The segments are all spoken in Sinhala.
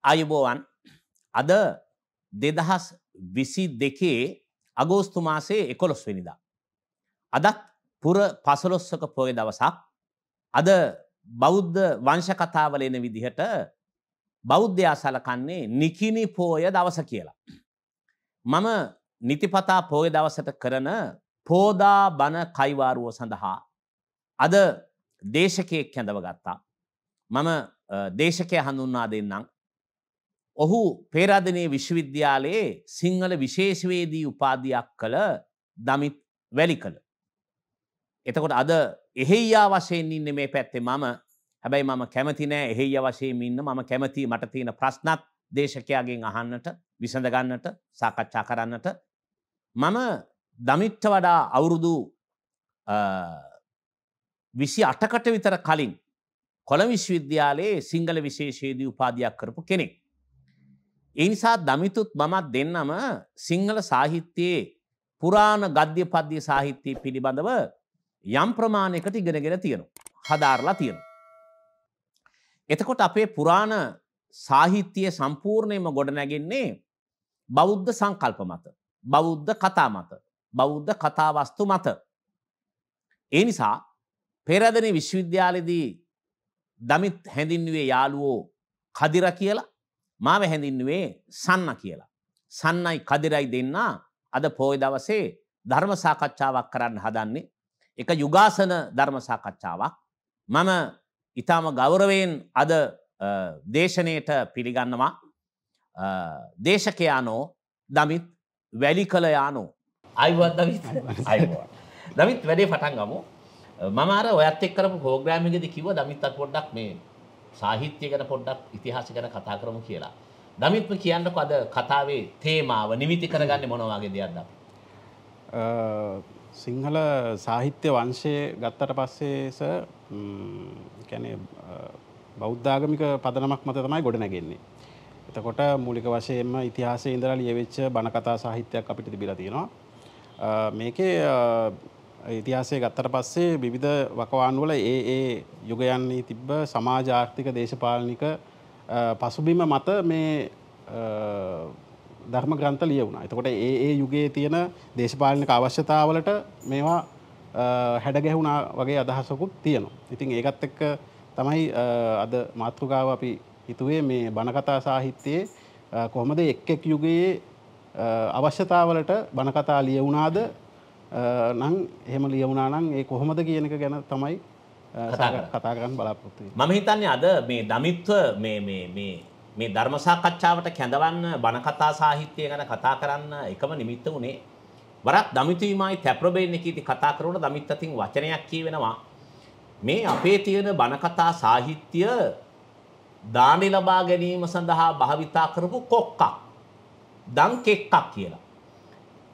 ආයුබෝවන් අද 2022 අගෝස්තු මාසයේ 11 වෙනිදා. අදත් පුර 15ක පොය දවසක්. අද බෞද්ධ වංශ කතාවල එන විදිහට බෞද්ධයා සලකන්නේ නිකිණි පොය දවස කියලා. මම නිතිපතා පොය දවසට කරන පෝදා බණ කයිවාරුව සඳහා අද දේශකයෙක් කැඳව ගත්තා. මම දේශකයා හඳුන්වා දෙන්නම්. ඔහු පේරාදෙණිය විශ්වවිද්‍යාලයේ සිංහල විශේෂවේදී උපාධියක් කළ දමිත් වැලිකල. එතකොට අද එහෙයියා වශයෙන් ඉන්නේ මේ පැත්තේ මම. හැබැයි මම කැමති නෑ එහෙයියා වශයෙන් ඉන්න. මම කැමති මට තියෙන ප්‍රශ්නත් දේශකයාගෙන් අහන්නට, විසඳ ගන්නට, සාකච්ඡා කරන්නට. මම දමිත්ට වඩා අවුරුදු 28කට විතර කලින් කොළඹ විශ්වවිද්‍යාලයේ සිංහල විශේෂවේදී උපාධියක් කරපු කෙනෙක්. ඒ නිසා දමිතුත් මමත් දෙන්නම සිංහල සාහිත්‍යයේ පුරාණ ගද්‍ය පද්‍ය සාහිත්‍ය පිළිබඳව යම් ප්‍රමාණයකට ඉගෙනගෙන තියෙනවා. හදාarලා තියෙනවා. එතකොට අපේ පුරාණ සාහිත්‍යය සම්පූර්ණයෙන්ම ගොඩනැගෙන්නේ බෞද්ධ සංකල්ප මත, බෞද්ධ කතා මත, බෞද්ධ කතාවස්තු මත. ඒ නිසා පේරාදෙණිය විශ්වවිද්‍යාලයේදී දමිත් හැඳින්වුවේ යාළුවෝ කදිර කියලා, මාව හැඳින්වුවේ සන්න කියලා. සන්නයි කදිරයි දෙන්න අද පොය දවසේ ධර්ම සාකච්ඡාවක් කරන්න හදන්නේ. එක යුගාසන ධර්ම සාකච්ඡාවක්. මම ඊටම ගෞරවයෙන් අද දේශනයට පිළිගන්නවා දේශකයානෝ දමිත් වැලිකල යානෝ. අයිබෝන් දමිත්. අයිබෝන්. දමිත් වැඩේ පටන් ගමු. මම අර ඔයත් එක්ක කරපු ප්‍රෝග්‍රෑම් එකේදී කිව්වා දමිත්ත් පොඩ්ඩක් මේ සාහිත්‍ය ගැන පොඩ්ඩක් ඉතිහාසය ගැන කතා කරමු කියලා. දමිත්ම කියන්නකො අද කතාවේ තේමාව නිමිති කරගන්නේ මොන වගේ දෙයක්ද අපි? සිංහල සාහිත්‍ය වංශය ගත්තට පස්සේ කියන්නේ බෞද්ධ ආගමික පදනමක් මත තමයි ගොඩනැගෙන්නේ. එතකොට මූලික වශයෙන්ම ඉතිහාසයේ ඉඳලා ලියවිච්ච බණ කතා සාහිත්‍යයක් අපිට තිබිලා තියෙනවා. මේකේ ඉතිහාසය ගත්තට පස්සේ විවිධ වකවාන් වල ඒ යුගයන්හි තිබ්බ සමාජ ආර්ථික දේශපාලනික පසුබිම මත මේ ධර්ම ග්‍රන්ථ ලියවුණා. එතකොට ඒ යුගයේ තියෙන දේශපාලනික අවශ්‍යතාවලට මේවා හැඩ ගැහුණා වගේ අදහසකුත් තියෙනවා. ඉතින් ඒකත් එක්ක තමයි අද මාතෘකාව අපි හිතුවේ මේ බණ කතා සාහිත්‍යයේ කොහොමද එක් යුගයේ අවශ්‍යතාවලට බණ කතා ලියවුණාද නම් එහෙම ලියවුණා නම් ඒ කොහොමද කියන එක ගැන තමයි කතා කරන්න බලාපොරොත්තු වෙන්නේ. මම හිතන්නේ අද මේ දමිත්ව මේ ධර්ම සාකච්ඡාවට කැඳවන්න බණ කතා සාහිත්‍යය ගැන කතා කරන්න එකම නිමිත්ත උනේ වරක් දමිතුමායි තැප්‍රබේන් එකේදී කතා කරනකොට දමිත් අතින් වචනයක් කියවෙනවා මේ අපේ තියෙන බණ කතා සාහිත්‍ය දානි ලබා ගැනීම සඳහා භාවිතා කරපු කොක්කක් දන් කෙක්කක් කියලා.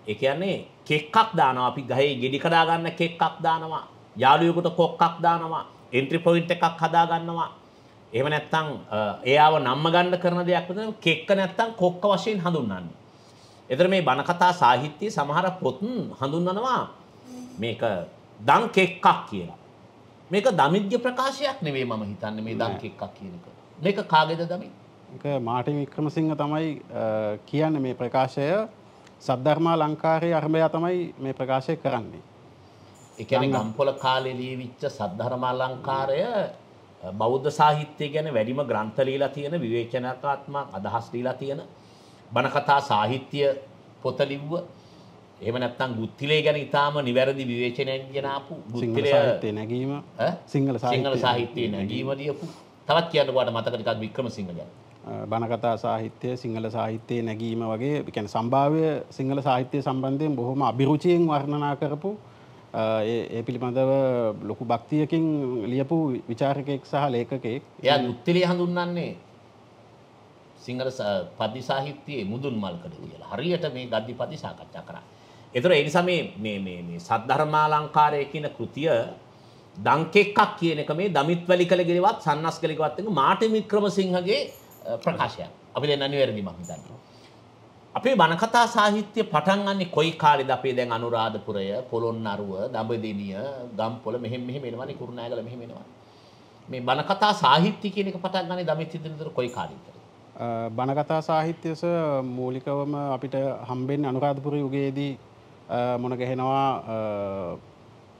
ඒ කියන්නේ කෙක්කක් දානවා අපි ගහේ ගෙඩි කඩා ගන්න කෙක්කක් දානවා යාළුවෙකුට කොක්කක් දානවා එන්ට්‍රි පොයින්ට් එකක් හදා ගන්නවා එහෙම නැත්නම් එයාව නම්ම ගන්න කරන දෙයක් විතර කෙක්ක නැත්නම් කොක්ක වශයෙන් හඳුන්වන්නේ. ඒතර මේ බණ කතා සාහිත්‍යයේ සමහර පොත් හඳුන්වනවා මේක දන් කෙක්කක් කියලා. මේක දමිත්ගේ ප්‍රකාශයක් නෙවෙයි මම හිතන්නේ මේ දන් කෙක්කක් කියන එක. මේක කාගේද දමිත්? මේක මාර්ටින් වික්‍රමසිංහ තමයි කියන්නේ මේ ප්‍රකාශය සද්ධර්මාලංකාරයේ අරඹයා තමයි මේ ප්‍රකාශය කරන්නේ. ඒ කියන්නේ ගම්පොළ කාලේ ලියවිච්ච සද්ධර්මාලංකාරය බෞද්ධ සාහිත්‍ය ගැන වැඩිම ග්‍රන්ථ ලියලා තියෙන විවේචනාත්මක අදහස් දීලා තියෙන බණ කතා සාහිත්‍ය පොත ලිව්ව. එහෙම නැත්නම් ගුත්තිලේ ගැන ඊටාම නිවැරදි විවේචනයක් ගෙන ආපු ගුත්තිලේ සාහිත්‍ය නැගීම සිංහල සාහිත්‍ය නැගීම ලියපු. තවත් කියන්නකෝට මතක ටිකක් වික්‍රමසිංහ ගැන. බණ කතා සාහිත්‍ය සිංහල සාහිත්‍යයේ නැගීම වගේ කියන්නේ සම්භාව්‍ය සිංහල සාහිත්‍ය සම්බන්ධයෙන් බොහොම අභිරුචියෙන් වර්ණනා කරපු ඒ පිළිබඳව ලොකු භක්තියකින් ලියපු විචාරකයෙක් සහ ලේඛකයෙක්. එයා ගුත්තිලේ හඳුන්වන්නේ සිංහල පද්‍ය සාහිත්‍යයේ මුදුන් මල්කඩ කියලා. හරියට මේ ගද්‍ය පද්‍ය සාකච්ඡා කරා. ඒතර ඒ නිසා මේ සද්ධර්මාලංකාරය කියන කෘතිය දංකෙක්ක් කියන එක මේ දමිත් වැලිකලගේවත් සන්නස්ගලගේවත් එක මාර්ටින් වික්‍රමසිංහගේ ප්‍රකාශයක්. අපි දැන් අනිවාර්යයෙන්ම මම හිතන්නේ. අපේ බණ කතා සාහිත්‍ය පටන් ගන්නේ කොයි කාලෙද? අපේ දැන් අනුරාධපුරය, පොළොන්නරුව, දඹදෙණිය, ගම්පොළ මෙහෙම එනවනේ, කුරුණෑගල මෙහෙම එනවනේ. මේ බණ කතා සාහිත්‍ය කියන එක පටන් ගන්නේ දමිත් ඉදිරියට කොයි කාලෙද? බණකතා සාහිත්‍යස මූලිකවම අපිට හම්බෙන්නේ අනුරාධපුර යුගයේදී මොන ගැහෙනවා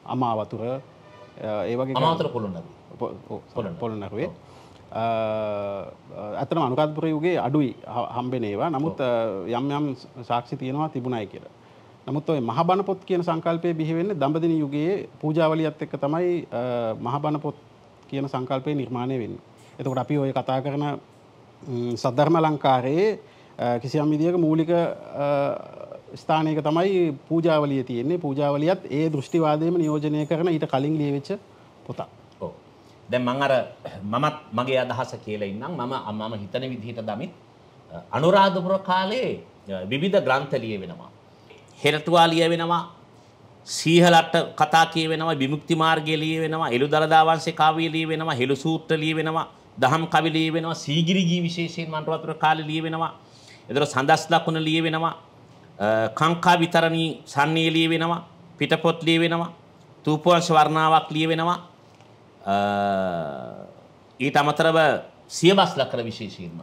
අමාවතුර ඒ වගේ අමාවතුර පොළොන්නරුවේ ඇත්තටම අනුරාධපුර යුගයේ අඩුයි හම්බෙන ඒවා. නමුත් යම් යම් සාක්ෂි තියෙනවා තිබුණයි කියලා. නමුත් ඔය මහ බණ පොත් කියන සංකල්පය බිහි වෙන්නේ දඹදිව යුගයේ පූජාවලියත් එක්ක තමයි මහ බණ පොත් කියන සංකල්පය නිර්මාණය වෙන්නේ. එතකොට අපි ඔය කතා කරන සද්ධර්ම අලංකාරයේ කිසියම් විදියක මූලික ස්ථානයක තමයි පූජාවලිය තියෙන්නේ. පූජාවලියත් ඒ දෘෂ්ටිවාදයේම නියෝජනය කරන ඊට කලින් ලියවිච්ච පොතක්. ඔව්. දැන් මමත් මගේ අදහස කියලා ඉන්නම්. මම හිතන විදිහට දමිත් අනුරාධපුර කාලේ විවිධ ග්‍රන්ථ ලියවෙනවා. හෙරටුවා ලියවෙනවා. සීහලට කතා කියවෙනවා. විමුක්ති මාර්ගය ලියවෙනවා. එළුදලදා වංශේ කාව්‍ය ලියවෙනවා. හෙළු සූත්‍ර ලියවෙනවා. දහම් කවි ලියවෙනවා. සීගිරි ගී විශේෂයෙන් අනුරාධපුර කාලේ ලියවෙනවා. ඒතර සඳස් ලකුණ ලියවෙනවා. කාංකා විතරණී සම්නිය ලියවෙනවා. පිටපොත් ලියවෙනවා. තූපවංශ වර්ණාවක් ලියවෙනවා. ඊට අමතරව සියබස් ලකර විශේෂයෙන්ම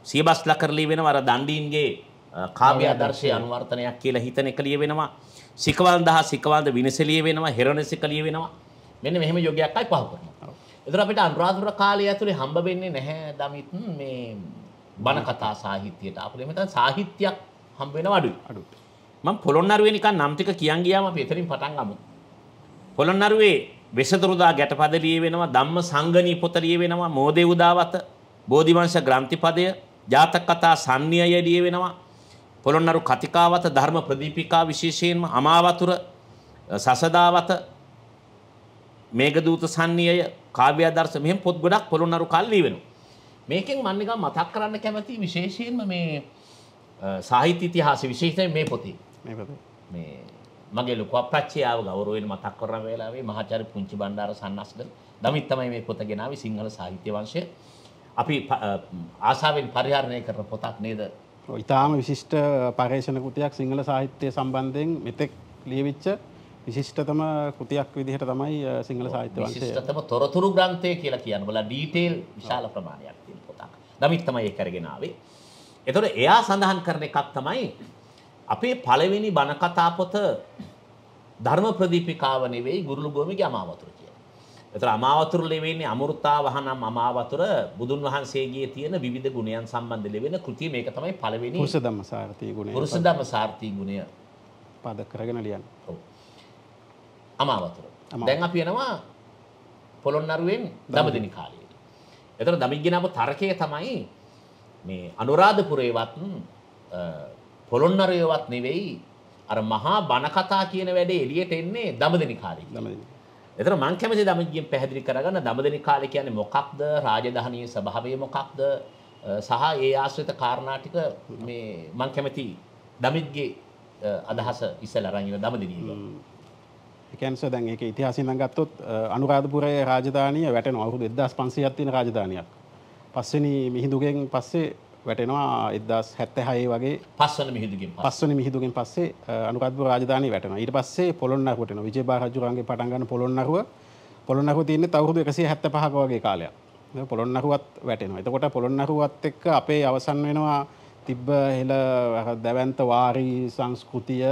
සියබස් ලකර ලියවෙනවා. අර දණ්ඩීන්ගේ කාව්‍ය ආදර්ශයේ අනුවර්තනයක් කියලා හිතන එක ලියවෙනවා. සිකවන්ද හා සිකවන්ද විනස ලියවෙනවා. හෙරණසික ලියවෙනවා. මෙන්න මෙහෙම යෝගයක් අය පහ කරනවා. ඒතර අපිට අනුරාධපුර කාලය ඇතුලේ හම්බ වෙන්නේ නැහැ දමිත් මේ බණ කතා සාහිත්‍යයට. අපිට මෙතන සාහිත්‍යයක් හම්බ වෙනවා අඩුයි. මම පොළොන්නරුවේ නිකන් නම් ටික කියන් ගියාම අපි එතනින් පටන් ගමු. පොළොන්නරුවේ වෙසතුරුදා ගැටපද ලියවෙනවා. ධම්ම සංගණී පොත ලියවෙනවා. මෝදේ උදාවත, බෝධිවංශ ග්‍රන්ථිපදය, ජාතක කතා සම්නියය ලියවෙනවා. පොළොන්නරු කතිකාවත, ධර්ම ප්‍රදීපිකා විශේෂයෙන්ම අමාවතුර, සසදාවත, මේඝදූත සම්නියය, කාව්‍ය ආදර්ශ මෙහෙම පොත් ගොඩක් පොළොන්නරු කාලේ ලියවෙනවා. මේකෙන් මම නිකන් මතක් කරන්න කැමති විශේෂයෙන්ම මේ සාහිත්‍ය ඉතිහාසය විශේෂයෙන් මේ පොතේ. මේ මගේ ලොකු අප්‍රච්චයාව ගෞරවයෙන් මතක් කරන වෙලාවේ මහාචාර්ය පුංචි බණ්ඩාර සන්නස්ගල දමිත් තමයි මේ පොත ගෙනාවේ සිංහල සාහිත්‍ය වංශය. අපි ආසාවෙන් පරිහරණය කරන පොතක් නේද? ඔය ඊටාම විශිෂ්ට පරිශන කෘතියක් සිංහල සාහිත්‍ය සම්බන්ධයෙන් මෙතෙක් ලියවිච්ච විශිෂ්ටතම කෘතියක් විදිහට තමයි සිංහල සාහිත්‍ය වංශය. විශිෂ්ටතම තොරතුරු ග්‍රන්ථය කියලා කියන්න බලා ඩීටේල් විශාල ප්‍රමාණයක් තියෙන පොතක්. දමිත් තමයි ඒක අරගෙන ආවේ. එතකොට එයා සඳහන් කරන එකක් තමයි අපේ පළවෙනි බණ කතා පොත ධර්ම ප්‍රදීපිකාව නෙවෙයි ගුරුළු භූමිගේ අමාවතුර කියලා. එතකොට අමාවතුර ලියවෙන්නේ අමෘතා වහනම් අමාවතුර බුදුන් වහන්සේගේ තියෙන විවිධ ගුණයන් සම්බන්ධ ලියවෙන කෘතිය. මේක තමයි පළවෙනි පුරුෂ ධම්ම සාර්ථී ගුණය. පුරුෂ ධම්ම සාර්ථී ගුණය පාදක කරගෙන ලියන්නේ. ඔව්. අමාවතුර. දැන් අපි යනවා පොළොන්නරුවෙන් දඹදිව කාලයට. එතකොට දමිත් ගෙනාව තර්කය තමයි මේ අනුරාධපුරේවත් පොළොන්නරුවේවත් නෙවෙයි අර මහා බණ කතා කියන වැඩේ එළියට එන්නේ දඹදිව කාලේ. එතන මං කැමති දමිත්ගෙන් පැහැදිලි කරගන්න දඹදිව කාලේ කියන්නේ මොකක්ද, රාජධානියේ ස්වභාවය මොකක්ද සහ ඒ ආශ්‍රිත කාරණා ටික මේ මං කැමති දමිත්ගේ අදහස ඉස්සෙල්ලා අරන් ඉන්න දඹදිවිය. ඒ කියන්නේ දැන් ඒක ඉතිහාසයෙන් නම් ගත්තොත් අනුරාධපුරයේ රාජධානිය වැටෙනවා අවුරුදු 1500ක් තියෙන රාජධානියක්. පස්වෙනි මිහිඳුගෙන් පස්සේ වැටෙනවා 1076 වගේ පස්වෙනි මිහිඳුගෙන් පස්සේ අනුරාධපුර රාජධානිය වැටෙනවා. ඊට පස්සේ පොළොන්නරුවට එනවා. විජයබා රජුරන්ගේ පටන් ගන්න පොළොන්නරුව තියෙන්නේ අවුරුදු 175ක වගේ කාලයක්. ඒක පොළොන්නරුවත් වැටෙනවා. එතකොට පොළොන්නරුවත් එක්ක අපේ අවසන් වෙනවා තිබ්බ හෙළ දැවැන්ත වාරි සංස්කෘතිය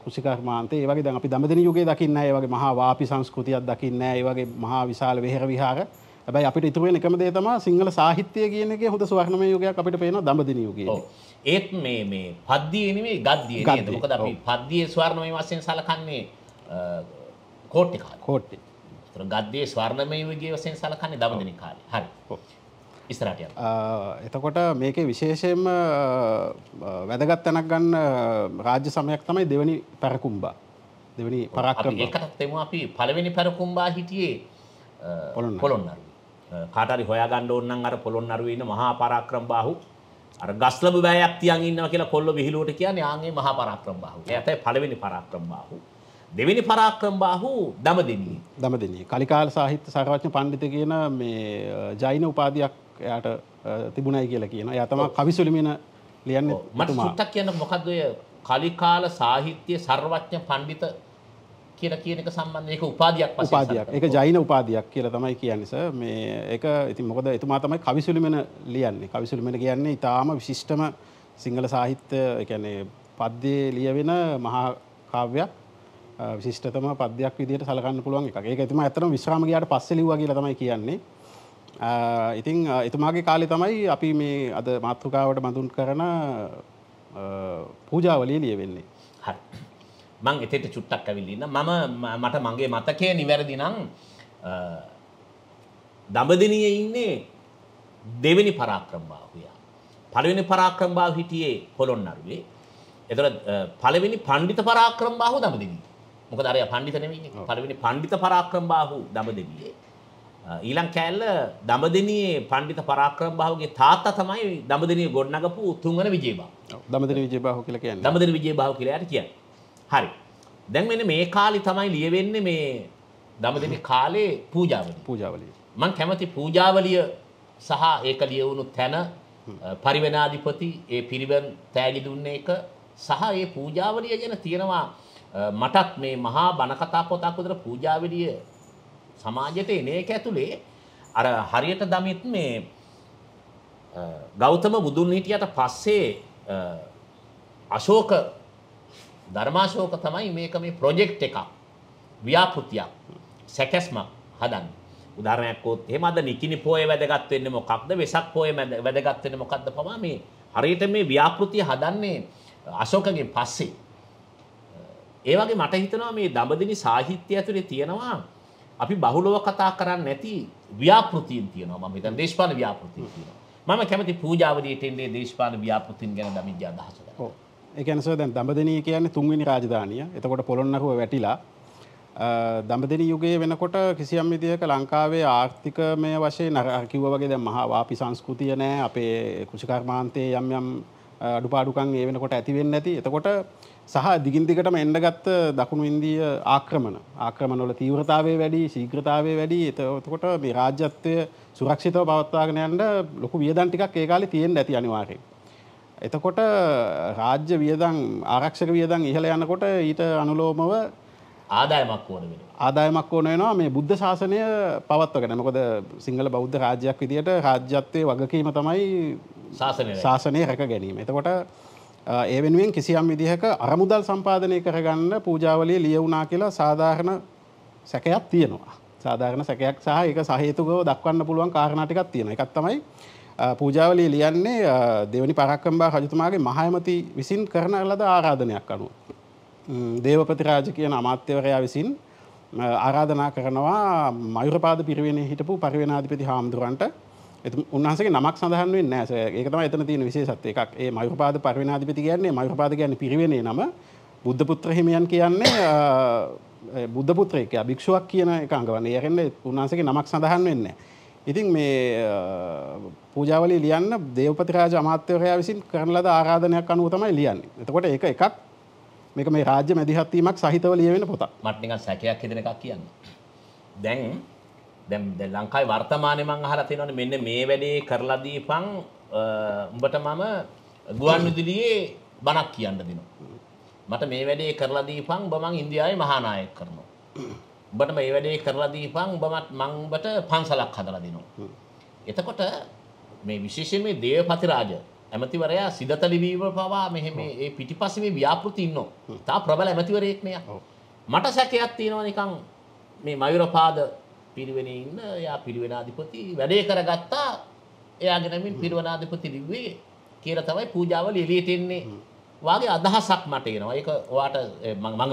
කුසිකර්මාන්තේ ඒ වගේ දැන් අපි දඹදිව යුගයේ දකින්නේ නැහැ. ඒ වගේ මහා වාපි සංස්කෘතියක් දකින්නේ නැහැ. ඒ වගේ මහා විශාල වෙහෙර විහාර. හැබැයි අපිට ඉතුරු වෙන එකම දේ තමයි සිංහල සාහිත්‍යය කියන එකේ හොඳ ස්වර්ණමය යුගයක් අපිට පේනවා දඹදිව යුගයේ. ඔව්. ඒත් මේ පද්‍යයේ නෙමෙයි ගද්‍යයේ නේද? මොකද අපි පද්‍යයේ ස්වර්ණමය වශයෙන් සලකන්නේ කෝට්ටේ කාලේ. කෝට්ටේ. ඒතර ගද්‍යයේ ස්වර්ණමය යුගයේ වශයෙන් සලකන්නේ දඹදිව කාලේ. හරි. ඔව්. ඉස්සරහට යන්න. එතකොට මේකේ විශේෂයෙන්ම වැදගත් තැනක් ගන්න රාජ්‍ය සමයක් තමයි දෙවෙනි පැරකුම්බා. දෙවෙනි පරාක්‍රමබා. ඒකටත් එමු අපි පළවෙනි පැරකුම්බා හිටියේ පොළොන්නරුවේ. කාට හරි හොයාගන්න ඕන නම් අර පොළොන්නරුවේ ඉන්න මහා පරාක්‍රමබාහු අර ගස්ලබු බෑයක් තියන් ඉන්නවා කියලා කොල්ල විහිළුවට කියන්නේ ආන්ගේ මහා පරාක්‍රමබාහු. එයා තමයි පළවෙනි පරාක්‍රමබාහු. දෙවෙනි පරාක්‍රමබාහු දඹදිව්නියේ. කලිකාල සාහිත්‍ය සර්වඥ පණ්ඩිත කියන මේ ජෛන උපාධියක් එයාට තිබුණයි කියලා කියනවා. එයා තමයි කවිසුලිමින ලියන්නේ. මට සුට්ටක් කියන්න මොකද්ද ඔය කලිකාල සාහිත්‍ය සර්වඥ පණ්ඩිත කියලා කියන එක සම්බන්ධ ඒක උපාධියක් වශයෙන් උපාධියක්. ඒක ජෛන උපාධියක් කියලා තමයි කියන්නේ සර්. මේ ඒක ඉතින් මොකද එතුමා තමයි කවිසුලිමන ලියන්නේ. කවිසුලිමන කියන්නේ ඊටාම විශිෂ්ටම සිංහල සාහිත්‍ය ඒ කියන්නේ පද්‍යයේ ලියවෙන මහා කාව්‍යයක්. විශිෂ්ටතම පද්‍යයක් විදිහට සලකන්න පුළුවන් එකක්. ඒක එතුමා ඇත්තටම විශ්‍රාම ගියාට පස්සේ ලිව්වා කියලා තමයි කියන්නේ. ඉතින් එතුමාගේ කාලේ තමයි අපි මේ අද මාතෘකාවට බඳුන් කරන පූජාවලිය ලියවෙන්නේ. හරි. මං එතෙට චුට්ටක් ඇවිල්ලා ඉන්න. මට මගේ මතකය නිවැරදි නම් දඹදෙනියේ ඉන්නේ දෙවෙනි පරාක්‍රම බාහුව. පළවෙනි පරාක්‍රම බාහුව හිටියේ පොළොන්නරුවේ. එතකොට පළවෙනි පඬිත පරාක්‍රම බාහුව දඹදෙනියේ. මොකද අරයා පඬිත නෙවෙයිනේ. පළවෙනි පඬිත පරාක්‍රම බාහුව දඹදෙනියේ. ඊළඟ කෑල්ල දඹදෙනියේ පඬිත පරාක්‍රම බාහුවගේ තාත්තා තමයි දඹදෙනිය ගොඩනගපු තුන්වන විජේබාහු. දඹදෙනි විජේබාහු කියලා කියන්නේ. දඹදෙනි විජේබාහු කියලා යාට කියන්නේ. හරි. දැන් මෙන්න මේ කාලේ තමයි ලියවෙන්නේ මේ දඹදෙනි කාලේ පූජාවලිය. මම කැමති පූජාවලිය සහ ඒක ලියවුණු තැන පරිවෙනාධිපති ඒ පිරිවෙන් තෑගි දුන්නේ එක සහ ඒ පූජාවලිය ගැන තියෙනවා මටත් මේ මහා බණ කතා පොතක් විතර පූජාවලිය සමාජයට එන එක ඇතුලේ අර හරියට දමිත් මේ ගෞතම බුදුන් හිටියට පස්සේ අශෝක ධර්මාශෝක තමයි මේක මේ ප්‍රොජෙක්ට් එකක් ව්‍යාපෘතියක් සැකැස්මක් හදන්නේ. උදාහරණයක් වොත් එහෙම අද නිකිනි පොයේ වැදගත් වෙන්නේ මොකක්ද වෙසක් පොයේ වැදගත් වෙන්නේ මොකක්ද පවා මේ හරියට මේ ව්‍යාපෘතිය හදන්නේ අශෝකගෙන් පස්සේ. ඒ වගේ මට හිතෙනවා මේ දඹදෙනි සාහිත්‍යය ඇතුලේ තියෙනවා අපි බහුලව කතා කරන්නේ නැති ව්‍යාපෘතීන් තියෙනවා. මම හිතන්නේ දේශපාලන ව්‍යාපෘතීන් තියෙනවා. මම කැමති පූජාවලියට එන්නේ දේශපාලන ව්‍යාපෘතීන් ගැන දමිජ්ජ අදහස ගන්න. ඔව්. ඒ කියන්නේ සර් දැන් දඹදෙනිය කියන්නේ තුන්වෙනි රාජධානිය. එතකොට පොළොන්නරුව වැටිලා දඹදෙනි යුගයේ වෙනකොට කිසියම් විදියක ලංකාවේ ආර්ථිකමය වශයෙන් අර කිව්වා වගේ දැන් මහා වාපි සංස්කෘතිය නැහැ. අපේ කෘෂිකර්මාන්තයේ යම් යම් අඩුපාඩුකම් ඒ වෙනකොට ඇති වෙන්නේ නැති. එතකොට සහ දිගින් දිගටම එන්න ගත්ත දකුණු ඉන්දීය ආක්‍රමණ වල තීව්‍රතාවය වැඩි, ශීඝ්‍රතාවය වැඩි. එතකොට මේ රාජ්‍යත්වය සුරක්ෂිතව පවත්වාගෙන යන්න ලොකු වියදම් ටිකක් ඒ කාලේ තියෙන්න ඇති අනිවාර්යෙන්. එතකොට රාජ්‍ය වියදම් ආරක්ෂක වියදම් ඉහළ යනකොට ඊට අනුලෝමව ආදායමක් ඕන වෙනවා මේ බුද්ධ ශාසනය පවත්වගෙන. මොකද සිංහල බෞද්ධ රාජ්‍යයක් විදියට රාජ්‍යත්වයේ වගකීම තමයි ශාසනය රැක ගැනීම. එතකොට ඒ වෙනුවෙන් කිසියම් විදිහක අරමුදල් සම්පාදනය කරගන්න පූජාවලිය ලියවුණා කියලා සාධාරණ සැකයක් තියෙනවා. සාධාරණ සැකයක් සහ ඒක සහේතුකව දක්වන්න පුළුවන් කාරණා ටිකක් තියෙනවා. එකක් තමයි පූජාවලිය ලියන්නේ දෙවනි පරාක්‍රම බාහු රජතුමාගේ මහායමති විසින් කරන ලද ආරාධනයක් අනුව. දේවපති රාජ කියන අමාත්‍යවරයා විසින් ආරාධනා කරනවා මයුරපාද පිරිවෙනේ හිටපු පරිවෙනාධිපති හාමුදුරන්ට. උන්වහන්සේගේ නමක් සඳහන් වෙන්නේ නැහැ. ඒක තමයි එතන තියෙන විශේෂත්වය. එකක් ඒ මයුරපාද පරිවෙනාධිපති කියන්නේ මයුරපාද කියන්නේ පිරිවෙනේ නම. බුද්ධ පුත්‍ර හිමියන් කියන්නේ බුද්ධ පුත්‍රයෙක්. භික්ෂුවක් කියන එක අංගවන්නේ. ඒකෙන්නේ උන්වහන්සේගේ නමක් සඳහන් වෙන්නේ නැහැ. ඉතින් මේ පූජාවලිය ලියන්න දේවපති රාජ අමාත්‍යවරයා විසින් කරන ලද ආරාධනයක් අනුව තමයි ලියන්නේ. එතකොට ඒක එකක් මේක මේ රාජ්‍ය මැදිහත් වීමක් සහිතව ලියවෙන පොතක්. මට නිකන් සැකයක් හිතෙන එකක් කියන්න. දැන් ලංකාවේ වර්තමානයේ මම අහලා තියෙනවානේ මෙන්න මේ වැඩේ කරලා දීපන් උඹට මම ගුවන් විදුලියේ බණක් කියන්න දෙනවා. මට මේ වැඩේ කරලා දීපන් උඹ මං ඉන්දියාවේ මහානායක කරනවා. උඹට මේ වැඩේ කරලා දීපන් මං උඹට පන්සලක් හදලා දෙනවා. එතකොට මේ විශේෂයෙන් මේ දේවපති රාජ ඇමතිවරයා සිදත ලිවීම පවා මෙහෙම ඒ පිටිපස්සේ මේ ව්‍යාපෘති ඉන්නෝ. තා ප්‍රබල ඇමතිවරයෙක් නේ. මට සැකයක් තියෙනවා නිකන් මේ මයුරපාද පිරිවෙනේ ඉන්න එයා පිරිවෙනාධිපති වැඩේ කරගත්තා. එයාගේ නමින් පිරිවෙනාධිපති ලිව්වේ කියලා තමයි පූජාවලිය එළියට එන්නේ. වාගේ අදහසක් මට එනවා. ඒක ඔයාට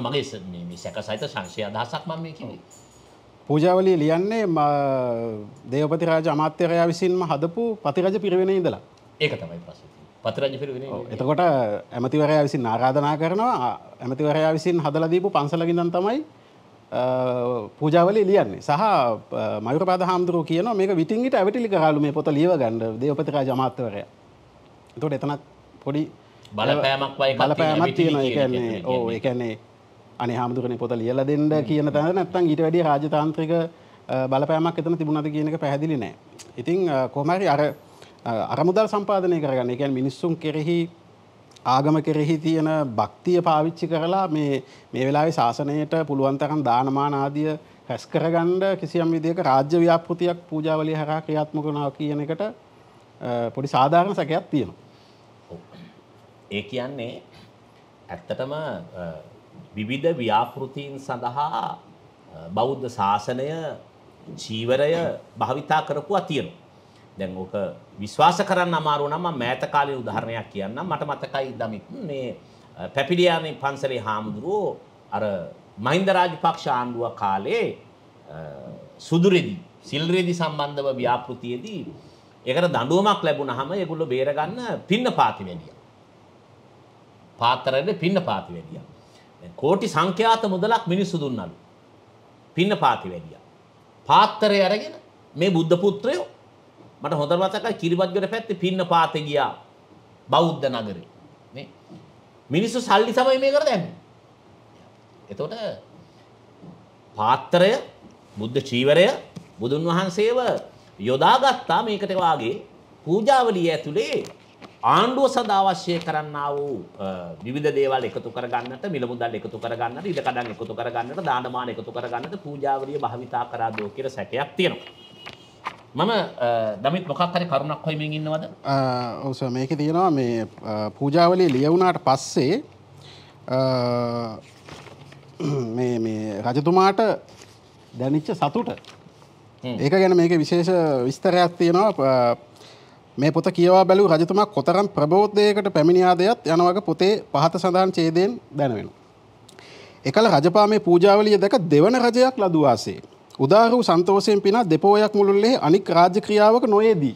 මගේ මේ සැකසහිත සංශය අදහසක් මම මේ කිව්වේ. පූජාවලිය ලියන්නේ දේවපති රාජ අමාත්‍යවරයා විසින්ම හදපු පතිරජ පිරිවෙනේ ඉඳලා. ඒක තමයි ප්‍රශ්නේ. පතිරජ පිරිවෙනේ. එතකොට ඇමතිවරයා විසින් ආරාධනා කරනවා. ඇමතිවරයා විසින් හදලා දීපු පන්සලක ඉඳන් තමයි පූජාවලිය ලියන්නේ. සහ මයුරපාද හාමුදුරුවෝ කියනවා මේක විටින් විට ඇවිටිලි කරාලු මේ පොත ලියව ගන්න දේවපති රාජ අමාත්‍යවරයා. එතකොට එතනත් පොඩි බලපෑමක් වයි බලපෑමක් තියෙනවා. ඒ කියන්නේ ඔව් ඒ කියන්නේ අනේ හාමුදුරනේ පොත ලියලා දෙන්න කියන තැන නැත්තම් ඊට වැඩිය රාජතාන්ත්‍රික බලපෑමක් එතන තිබුණාද කියන එක පැහැදිලි නෑ. ඉතින් කොහොම හරි අර මුදල් සම්පාදනය කරගන්න. ඒ කියන්නේ මිනිස්සුන් කෙරෙහි ආගම කෙරෙහි තියෙන භක්තිය පාවිච්චි කරලා මේ වෙලාවේ ශාසනයට පුළුවන් තරම් දානමාන ආදිය රැස් කරගන්න කිසියම් විදිහක රාජ්‍ය ව්‍යාපෘතියක් පූජාවලිය හරහා ක්‍රියාත්මක වෙනවා කියන එකට පොඩි සාධාරණ සැකයක් තියෙනවා. ඒ කියන්නේ ඇත්තටම විවිධ ව්‍යාපෘතීන් සඳහා බෞද්ධ ශාසනය චීවරය භාවිතා කරපුවා තියෙනවා. දැන් ඕක විශ්වාස කරන්න අමාරු නම් මම මෑත කාලේ උදාහරණයක් කියන්නම්. මට මතකයි දමිත් මේ පැපිලියානේ පන්සලේ හාමුදුරුවෝ අර මහින්ද රාජපක්ෂ ආණ්ඩුව කාලේ සුදුරෙදි සිල් රෙදි සම්බන්ධව ව්‍යාපෘතියේදී ඒකට දඬුවමක් ලැබුණාම ඒගොල්ලෝ බේරගන්න පින්නපාති වැඩියා. පාත්‍රයේ පින්නපාති වැඩියා. දැන් කෝටි සංඛ්‍යාත මුදලක් මිනිස්සු දුන්නලු. පින්නපාති වැඩියා. පාත්‍රය අරගෙන මේ බුද්ධ පුත්‍රයෝ මට හොඳට මතකයි කිරිබත්ගොඩ පැත්තේ පින්නපාතේ ගියා බෞද්ධ නගරේ. නේ මිනිස්සු සල්ලි තමයි මේකට දැම්මේ. එතකොට පාත්‍රය බුද්ධ චීවරය බුදුන් වහන්සේව යොදාගත්තා මේකට වාගේ පූජාවලිය ඇතුලේ ආණ්ඩුව සඳහා අවශ්‍ය කරන්නා වූ විවිධ දේවල් එකතු කරගන්නට මිල මුදල් එකතු කරගන්නට ඉඩකඩම් එකතු කරගන්නට දානමාන එකතු කරගන්නට පූජාවලිය භාවිතා කරාදෝ කියලා සැකයක් තියෙනවා. මම දමිත් මොකක් හරි කරුණක් හොයමින් ඉන්නවද? ඔව් සර් මේකේ තියෙනවා මේ පූජාවලිය ලියවුණාට පස්සේ මේ රජතුමාට දැනිච්ච සතුට ඒක ගැන මේක විශේෂ විස්තරයක් තියෙනවා. මේ පොත කියවා බැලූ රජතුමා කොතරම් ප්‍රබෝධයකට පැමිණියාදයත් යන වගේ පොතේ පහත සඳහන් ඡේදයෙන් දැනවෙනවා. එකල රජපා මේ පූජාවලිය දැක දෙවන රජයක් ලදු වාසේ උදාර වූ සන්තෝෂයෙන් පිනා දෙපොයක් මුළුල්ලේ අනික් රාජ්‍ය ක්‍රියාවක නොයේදී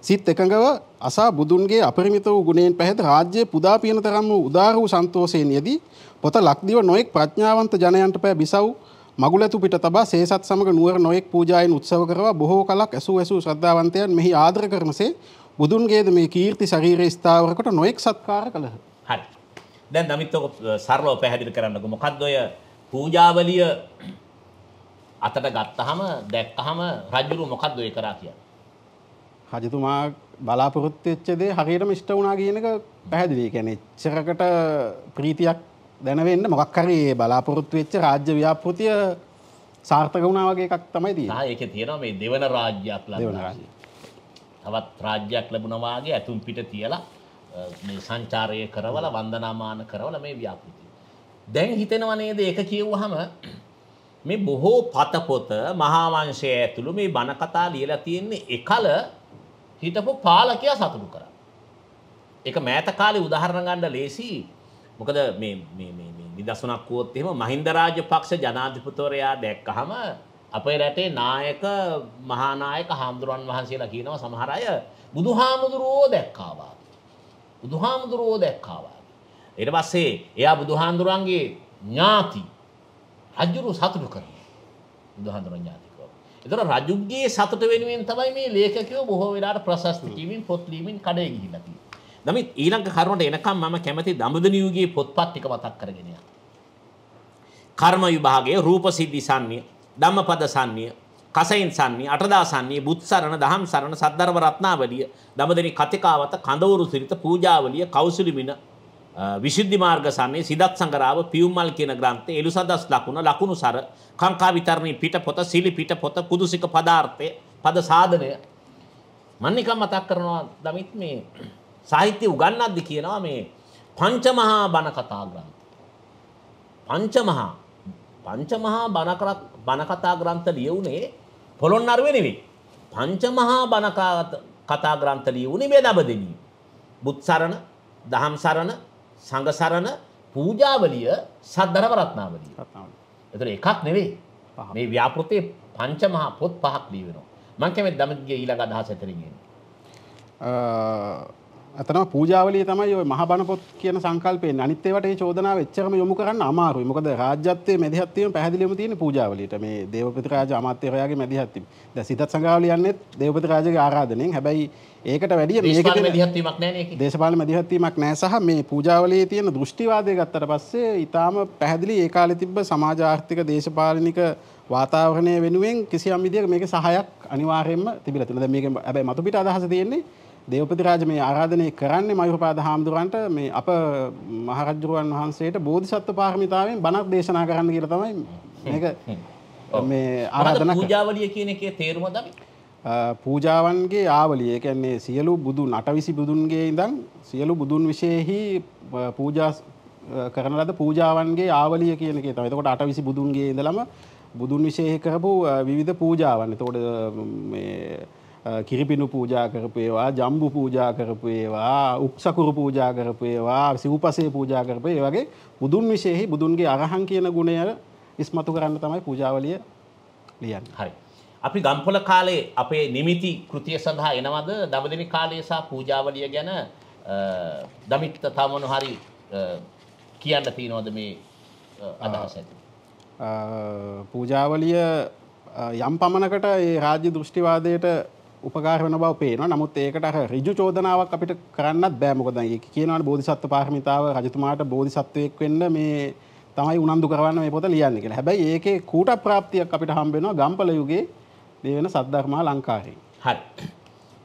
සිත් එකඟව අසා බුදුන්ගේ අපරිමිත වූ ගුණයෙන් පැහැද රාජ්‍යයේ පුදා පියන තරම් වූ උදාර වූ සන්තෝෂයෙන් යෙදී පොත ලක්දිව නොඑක් ප්‍රඥාවන්ත ජනයන්ට පෑ බිසව් මගුලතු පිට තබා සේසත් සමග නුවර නොයෙක් පූජායෙන් උත්සව කරවා බොහෝ කලක් ඇසූ ශ්‍රද්ධාවන්තයන් මෙහි ආදර කරනසේ බුදුන්ගේද මේ කීර්ති ශරීරයේ ස්ථාවර කොට නොයෙක් සත්කාර කළහ. හරි. දැන් දමිත් ඔක සරලව පැහැදිලි කරන්නකෝ. මොකද්ද ඔය පූජාවලිය අතට ගත්තාම දැක්කහම රජුරු මොකද්ද ඔය කරා කියන්නේ? රජතුමා බලාපොරොත්තු වෙච්ච දේ හරියටම ඉෂ්ට වුණා කියන එක පැහැදිලි. ඒ කියන්නේ එච්චරකට ප්‍රීතියක් දැනවෙන්න මොකක් හරි බලාපොරොත්තු වෙච්ච රාජ්‍ය ව්‍යාපෘතිය සාර්ථක වුණා වගේ එකක් තමයි තියෙන්නේ. ඒකේ තියෙනවා මේ දෙවන රාජ්‍යයක් ලැබුණා. තවත් රාජ්‍යයක් ලැබුණා වාගේ ඇතුම් පිට තියලා මේ සංචාරය කරවලා වන්දනාමාන කරවලා මේ ව්‍යාපෘතිය. දැන් හිතෙනවා නේද ඒක කියවුවාම මේ බොහෝ පතපොත මහා වංශය ඇතුළු මේ බණ කතා ලියලා තියෙන්නේ එකල හිටපු පාලකයා සතුටු කරා. ඒක මෑත කාලේ උදාහරණ ගන්න ලේසි. මොකද මේ නිදසුනක් වුවොත් එහෙම මහින්ද රාජපක්ෂ ජනාධිපතිවරයා දැක්කහම අපේ රටේ නායක මහා නායක හාමුදුරන් වහන්සේලා කියනවා සමහර අය බුදුහාමුදුරුවෝ දැක්කාවා. බුදුහාමුදුරුවෝ දැක්කාවා. ඊට පස්සේ එයා බුදුහාමුදුරන්ගේ ඥාති රජුරු සතුටු කරනවා. බුදුහාමුදුරන් ඥාතිකව. ඒතර රජුගේ සතුට වෙනුවෙන් තමයි මේ ලේඛකයෝ බොහෝ වෙලාවට ප්‍රශස්ති කියමින් පොත් ලියමින් කඩේ ගිහිල්ලා තියෙන්නේ. නමුත් ඊළඟ කරුණට එනකම් මම කැමති දඹදෙණි යුගයේ පොත්පත් ටික මතක් කරගෙන යන්න. කර්ම විභාගයේ රූප සිද්ධි සම්නිය, ධම්මපද සම්නිය, කසයින් සම්නිය, අටදා සම්නිය, බුත්සරණ, දහම් සරණ, සද්ධර්ම රත්නාවලිය, දඹදෙණි කතිකාවත, කඳවුරු සිරිත, පූජාවලිය, කෞසුලිමින, විසුද්ධි මාර්ග සම්නිය, සිදත් සංගරාව, පියුම්මල් කියන ග්‍රන්ථය, එළුසදස් ලකුණු සර, කාංකා විතරණී පිටපොත, සිලි පිටපොත, කුදුසික පදාර්ථය, පද සාධනය. මම නිකන් මතක් කරනවා දමිත් මේ සාහිත්‍ය උගන්වද්දි කියනවා මේ පංචමහා බණ කතා ග්‍රන්ථ. පංචමහා බණ කතා ග්‍රන්ථ ලියුනේ පොළොන්නරුවේ නෙවෙයි. පංචමහා බණ කතා ග්‍රන්ථ ලියුනේ මේ දඹදෙණිය. බුත්සරණ, දහම් සරණ, සංඝ සරණ, පූජාවලිය, සද්ධර්ම රත්නාවලිය. ඒතර එකක් නෙවෙයි. මේ ව්‍යාපෘතේ පංචමහා පොත් පහක් ලියවෙනවා. මම කැමති දමිත්ගේ ඊළඟ අදහස ඇතරින් එන්නේ. අතන පූජාවලිය තමයි ඔය මහා බණ පොත් කියන සංකල්පයෙන් අනිත් ඒවාට ඒ චෝදනාව එච්චරම යොමු කරන්න අමාරුයි. මොකද රාජ්‍යත්වයේ මැදිහත් වීම පැහැදිලිවම තියෙන පූජාවලියට. මේ දේවපති රාජ අමාත්‍යවරයාගේ මැදිහත් වීම. දැන් සිතත් සංගාවලිය යන්නේත් දේවපති රාජගේ ආරාධනෙන්. හැබැයි ඒකට වැඩිය මේකේ මැදිහත් වීමක් නැහැ නේ. දේශපාලන මැදිහත් වීමක් නැහැ සහ මේ පූජාවලියේ තියෙන දෘෂ්ටිවාදය ගත්තට පස්සේ ඊටාම පැහැදිලි ඒ කාලේ තිබ්බ සමාජ ආර්ථික දේශපාලනික වාතාවරණය වෙනුවෙන් කිසියම් විදියක මේකේ සහායක් අනිවාර්යයෙන්ම තිබිලා තියෙනවා. දැන් මේකේ හැබැයි මතු පිට අදහස තියෙන්නේ දේවපති රාජ මේ ආරාධනය කරන්නේ මයුරපාද හාමුදුරන්ට මේ අප මහරජුරුවන් වහන්සේට බෝධිසත්ව පාරමිතාවෙන් බණක් දේශනා කරන්න කියලා තමයි මේක මේ ආරාධනා පූජාවලිය කියන එකේ තේරුම තමයි පූජාවන්ගේ ආවලිය. ඒ කියන්නේ සියලු බුදුන් 820 බුදුන්ගේ ඉඳන් සියලු බුදුන් විශේෂෙහි පූජා කරන ලද පූජාවන්ගේ ආවලිය කියන එකේ තමයි. එතකොට 820 බුදුන්ගේ ඉඳලම බුදුන් විශේෂ කරපු විවිධ පූජාවන්. එතකොට මේ කිරිපිනු පූජා කරපු ඒවා, ජම්බු පූජා කරපු ඒවා, උක්සකුරු පූජා කරපු ඒවා, සිව්පසේ පූජා කරපු ඒ වගේ බුදුන් විශේෂෙහි බුදුන්ගේ අරහං කියන ගුණය ඉස්මතු කරන්න තමයි පූජාවලිය ලියන්නේ. හරි. අපි ගම්පොළ කාලේ අපේ නිමිති කෘතිය සඳහා එනවද දඹදෙණි කාලය සහ පූජාවලිය ගැන දමිත් තව මොන හරි කියන්න තියෙනවද මේ අදහස ඇති? පූජාවලිය යම් පමණකට ඒ රාජ්‍ය දෘෂ්ටිවාදයට උපකාර වෙන බව පේනවා. නමුත් ඒකට අර ඍජු චෝදනාවක් අපිට කරන්නත් බෑ. මොකද ඒක කියනවානේ බෝධිසත්ව පාරමිතාව රජතුමාට බෝධිසත්වයෙක් වෙන්න මේ තමයි උනන්දු කරවන්න මේ පොත ලියන්නේ කියලා. හැබැයි ඒකේ කූට ප්‍රාප්තියක් අපිට හම්බ වෙනවා ගම්පල යුගයේ දෙවෙන සද්ධර්මා ලංකාරේ. හරි.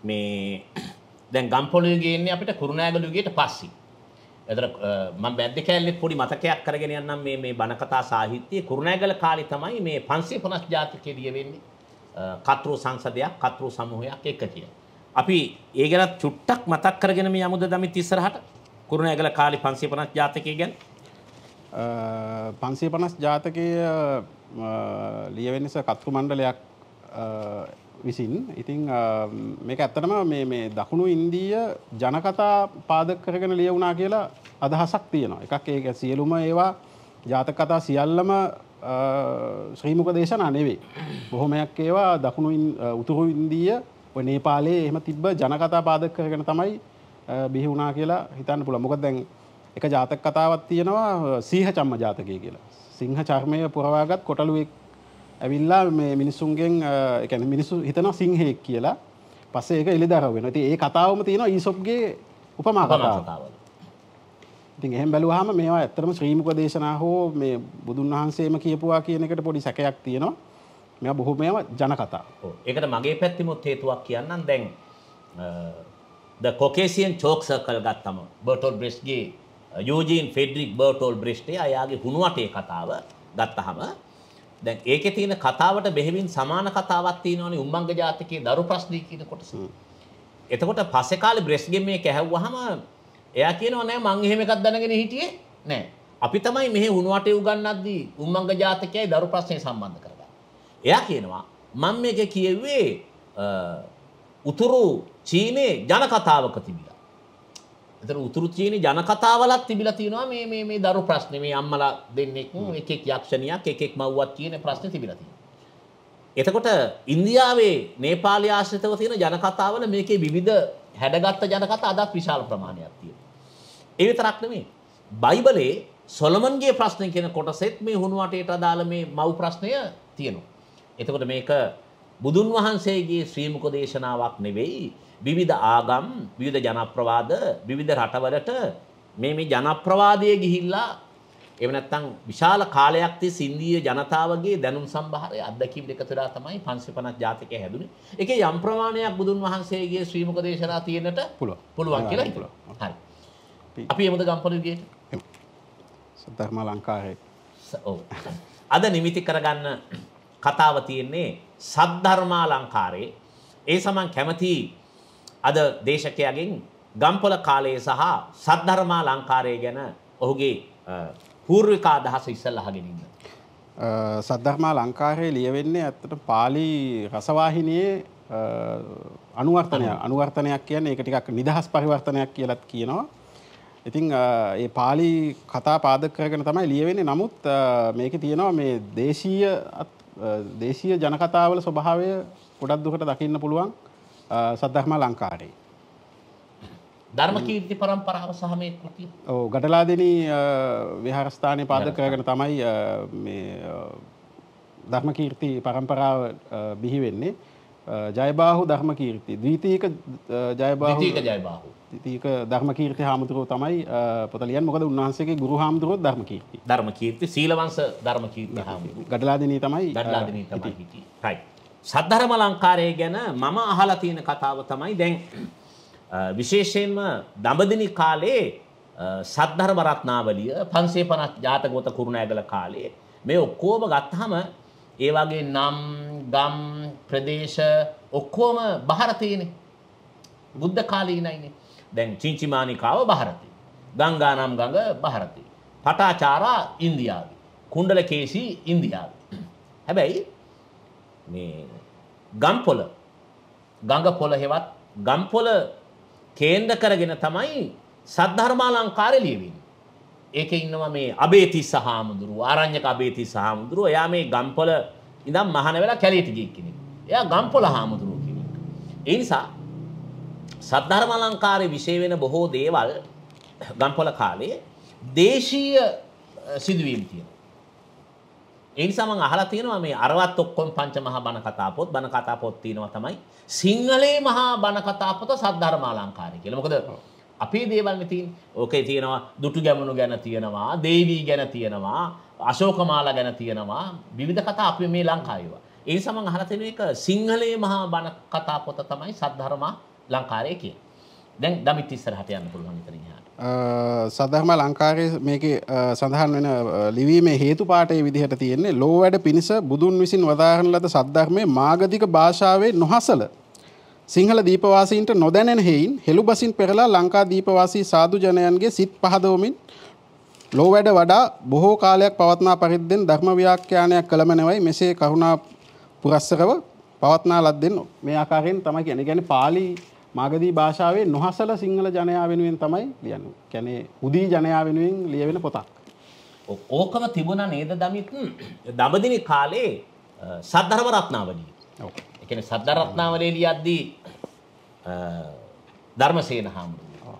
මේ දැන් ගම්පොළ යුගයේ ඉන්නේ අපිට කුරුණෑගල යුගයට පස්සේ. එතන මම බැද්ද කැලේ පොඩි මතකයක් කරගෙන යන්නම් මේ බණ කතා සාහිත්‍යයේ කුරුණෑගල කාලේ තමයි මේ 550 ජාතකයේ ලියවෙන්නේ. කතෘ සංසදයක්, කතෘ සමූහයක් එක කියලා. අපි ඒ ගැන චුට්ටක් මතක් කරගෙන මේ යමුද දමිත් ඉස්සරහට කුරුණෑගල කාලේ 550 ජාතකයේ ගැන 550 ජාතකය ලියවෙන්නේ කතෘ මණ්ඩලයක් විසින්. ඉතින් මේක ඇත්තටම මේ දකුණු ඉන්දීය ජනකතා පාදක කරගෙන ලියවුණා කියලා අදහසක් තියෙනවා. එකක් ඒක සියලුම ඒවා ජාතක කතා සියල්ලම ශ්‍රී මුක දේශනා නෙවෙයි. බොහොමයක් ඒවා දකුණු උතුරු ඉන්දීය ඔය නේපාලයේ එහෙම තිබ්බ ජනකතා පාදක කරගෙන තමයි බිහි වුණා කියලා හිතන්න පුළුවන්. මොකද දැන් එක ජාතක කතාවක් තියෙනවා සීහ චම්ම ජාතකය කියලා. සිංහ චර්මය පුරවාගත් කොටලුවෙක් ඇවිල්ලා මේ මිනිසුන්ගෙන් ඒ කියන්නේ මිනිස්සු හිතනවා සිංහෙක් කියලා. පස්සේ ඒක එළිදරව් වෙනවා. ඉතින් ඒ කතාවම තියෙනවා ඊසොප්ගේ උපමා කතාව. ඉතින් එහෙම බැලුවාම මේවා ඇත්තටම ශ්‍රී මුක දේශනා හෝ මේ බුදුන් වහන්සේම කියපුවා කියන එකට පොඩි සැකයක් තියෙනවා. මේවා බොහොමයම ජන කතා. ඔව්. ඒකට මගේ පැත්තෙමුත් හේතුවක් කියන්නම්. දැන් the Caucasian chalk circle ගත්තම බර්ටෝල් බ්‍රෙස්ට්ගේ යූජීන් ෆෙඩරික් බර්ටෝල් බ්‍රෙස්ට් එයාගේ හුණුවටේ කතාව ගත්තහම දැන් ඒකේ තියෙන කතාවට බෙහෙවින් සමාන කතාවක් තියෙනවනේ උම්මංග ජාතකයේ දරු ප්‍රශ්නී කියන කොටස. එතකොට පස්සේ කාලේ බ්‍රෙස්ට්ගෙන් මේක ඇහුවාම එයා කියනවා නෑ මං එහෙම එකක් දැනගෙන හිටියේ නෑ. අපි තමයි මෙහි හුණුවටේ උගන්වද්දී උම්මංග ජාතකයයි දරු ප්‍රශ්නේ සම්බන්ධ කරගන්නේ. එයා කියනවා මම මේක කියෙව්වේ උතුරු චීනේ ජන කතාවක තිබිලා. එතන උතුරු චීනේ ජන කතාවලත් තිබිලා තියෙනවා මේ දරු ප්‍රශ්නේ මේ අම්මලා දෙන්නෙක් එකෙක් යක්ෂණියක් එකෙක් මව්වක් කියන ප්‍රශ්නේ තිබිලා තියෙනවා. එතකොට ඉන්දියාවේ නේපාලයේ ආශ්‍රිතව තියෙන ජන කතාවල මේකේ විවිධ හැඩගත් ජන කතා අදත් විශාල ප්‍රමාණයක් තියෙනවා. ඒ විතරක් නෙමෙයි. බයිබලයේ සොලොමන්ගේ ප්‍රශ්නේ කියන කොටසෙත් මේ හුණුවටේට අදාළ මේ මව් ප්‍රශ්නය තියෙනවා. එතකොට මේක බුදුන් වහන්සේගේ ශ්‍රී මුක දේශනාවක් නෙවෙයි. විවිධ ආගම්, විවිධ ජනප්‍රවාද, විවිධ රටවලට මේ ජනප්‍රවාදයේ ගිහිල්ලා එහෙම නැත්නම් විශාල කාලයක් තිස්සේ ඉන්දීය ජනතාවගේ දැනුම් සම්භාරය අත්දැකීම් දෙක තුරා තමයි 550 ජාතකය හැදුනේ. ඒකේ යම් ප්‍රමාණයක් බුදුන් වහන්සේගේ ශ්‍රී මුක දේශනා තියෙන්නට පුළුවන් කියලා හිතනවා. හරි. අපි එමුද ගම්පොළ යුගයට? සද්ධර්මා ලංකාරේ. ඔව්. අද නිමිති කරගන්න කතාව තියෙන්නේ සද්ධර්මා ලංකාරේ. ඒ සමන් කැමති අද දේශකයාගෙන් ගම්පොළ කාලයේ සහ සද්ධර්මා ලංකාරය ගැන ඔහුගේ පූර්වික අදහස ඉස්සෙල්ලා අහගෙන ඉන්න. සද්ධර්මා ලංකාරයේ ලියවෙන්නේ ඇත්තට පාලි රසවාහිනියේ අනුවර්තනයක් කියන්නේ ඒක ටිකක් නිදහස් පරිවර්තනයක් කියලාත් කියනවා. ඉතින් ඒ පාලි කතා පාදක කරගෙන තමයි ලියවෙන්නේ. නමුත් මේකේ තියෙනවා මේ දේශීය ජන කතාවල ස්වභාවය ගොඩක් දුරට දකින්න පුළුවන් සද්ධර්මා ලංකාරේ. ධර්මකීර්ති පරම්පරාව සහ මේ කෘතිය. ඔව් ගඩලාදෙණි විහාරස්ථානයේ පාදක කරගෙන තමයි මේ ධර්මකීර්ති පරම්පරාව බිහි වෙන්නේ. ජයබාහු ධර්මකීර්ති ද්විතීක ධර්මකීර්ති හාමුදුරුවෝ තමයි පොත ලියන්නේ. මොකද උන්වහන්සේගේ ගුරු හාමුදුරුවෝ ධර්මකීර්ති සීලවංශ ධර්මකීර්ති හාමුදුරුවෝ. ගඩලාදෙණි තමයි හිටියේ. right. සද්ධර්ම ලංකාරය ගැන මම අහලා තියෙන කතාව තමයි දැන් විශේෂයෙන්ම දඹදිනි කාලේ සද්ධර්ම රත්නාවලිය 550 ජාතකවත කුරුණෑගල කාලේ මේ ඔක්කොම ගත්තාම ඒ වගේ නම් ගම් ප්‍රදේශ ඔක්කොම ಭಾರತೀයනේ බුද්ධ කාලීනයිනේ දැන් චින්චිමානිකාව ಭಾರತೀය ගංගානම් ගඟ ಭಾರತೀය පටාචාරා ඉන්දියාවේ කුණ්ඩලකේසි ඉන්දියාවේ හැබැයි මේ ගම්පොළ ගංගපොළ හෙවත් ගම්පොළ කේන්ද්‍ර කරගෙන තමයි සද්ධර්මාලංකාරය ලියවෙන්නේ. ඒකේ ඉන්නවා මේ අබේතිස්ස හාමුදුරුවෝ ආරණ්‍යක අබේතිස්ස හාමුදුරුවෝ එයා මේ ගම්පොළ ඉඳන් මහාන වෙලා කැලේට ගිය කෙනෙක්. එයා ගම්පොළ හාමුදුරුවෝ කෙනෙක්. ඒ නිසා සද්ධර්මාලංකාරයේ විශේෂ වෙන බොහෝ දේවල් ගම්පොළ කාලේ දේශීය සිදුවීම් තියෙනවා. ඒ නිසා මම අහලා තියෙනවා මේ අරවත් ඔක්කොම පංච මහා බණ කතා පොත් තියෙනවා තමයි සිංහලේ මහා බණ කතා පොත සද්ධර්මාලංකාරය කියලා. මොකද අපේ දේවල් නේ තියෙන්නේ. ඕකේ තියෙනවා දුටු ගැමුණු ගැන තියෙනවා, දේවී ගැන තියෙනවා, අශෝකමාලා ගැන තියෙනවා, විවිධ කතා අපි මේ ලංකාවේ. ඒ නිසා මම අහලා තියෙන එක සිංහලේ මහා බණ කතා පොත තමයි සද්ධර්මාලංකාරය කියන්නේ. දැන් දමිත් ඉස්සරහට යන්න පුළුවන් ඉතින් එහාට. සද්ධර්ම ලංකාරයේ මේකේ සඳහන් වෙන ලිවීමේ හේතු පාඨයේ විදිහට තියෙන්නේ ලෝ වැඩ පිනිස බුදුන් විසින් වදාහන ලද සද්ධර්මයේ මාගධික භාෂාවේ නොහසල සිංහල දීපවාසීන්ට නොදැනෙන හේයින් හෙළුබසින් පෙරලා ලංකා දීපවාසී සාදු ජනයන්ගේ සිත් පහදවමින් ලෝ වැඩ වඩා බොහෝ කාලයක් පවත්නා පරිද්දෙන් ධර්ම ව්‍යාඛ්‍යානයක් කළම නෙවයි මෙසේ කරුණා පුරස්සරව පවත්නා ලද්දෙන් මේ ආකාරයෙන් තමයි කියන්නේ. කියන්නේ පාලි මාගධී භාෂාවේ නොහසල සිංහල ජනයා වෙනුවෙන් තමයි ලියන්නේ. කියන්නේ උදී ජනයා වෙනුවෙන් ලියවෙන පොතක්. ඕකම තිබුණා නේද දමිත් දඹදිනි කාලේ සද්ධර්ම රත්නාවලිය. ඔව්. ඒ කියන්නේ සද්ධර්ම රත්නාවලිය ලියද්දී ධර්මසේන හාමුදුරුවෝ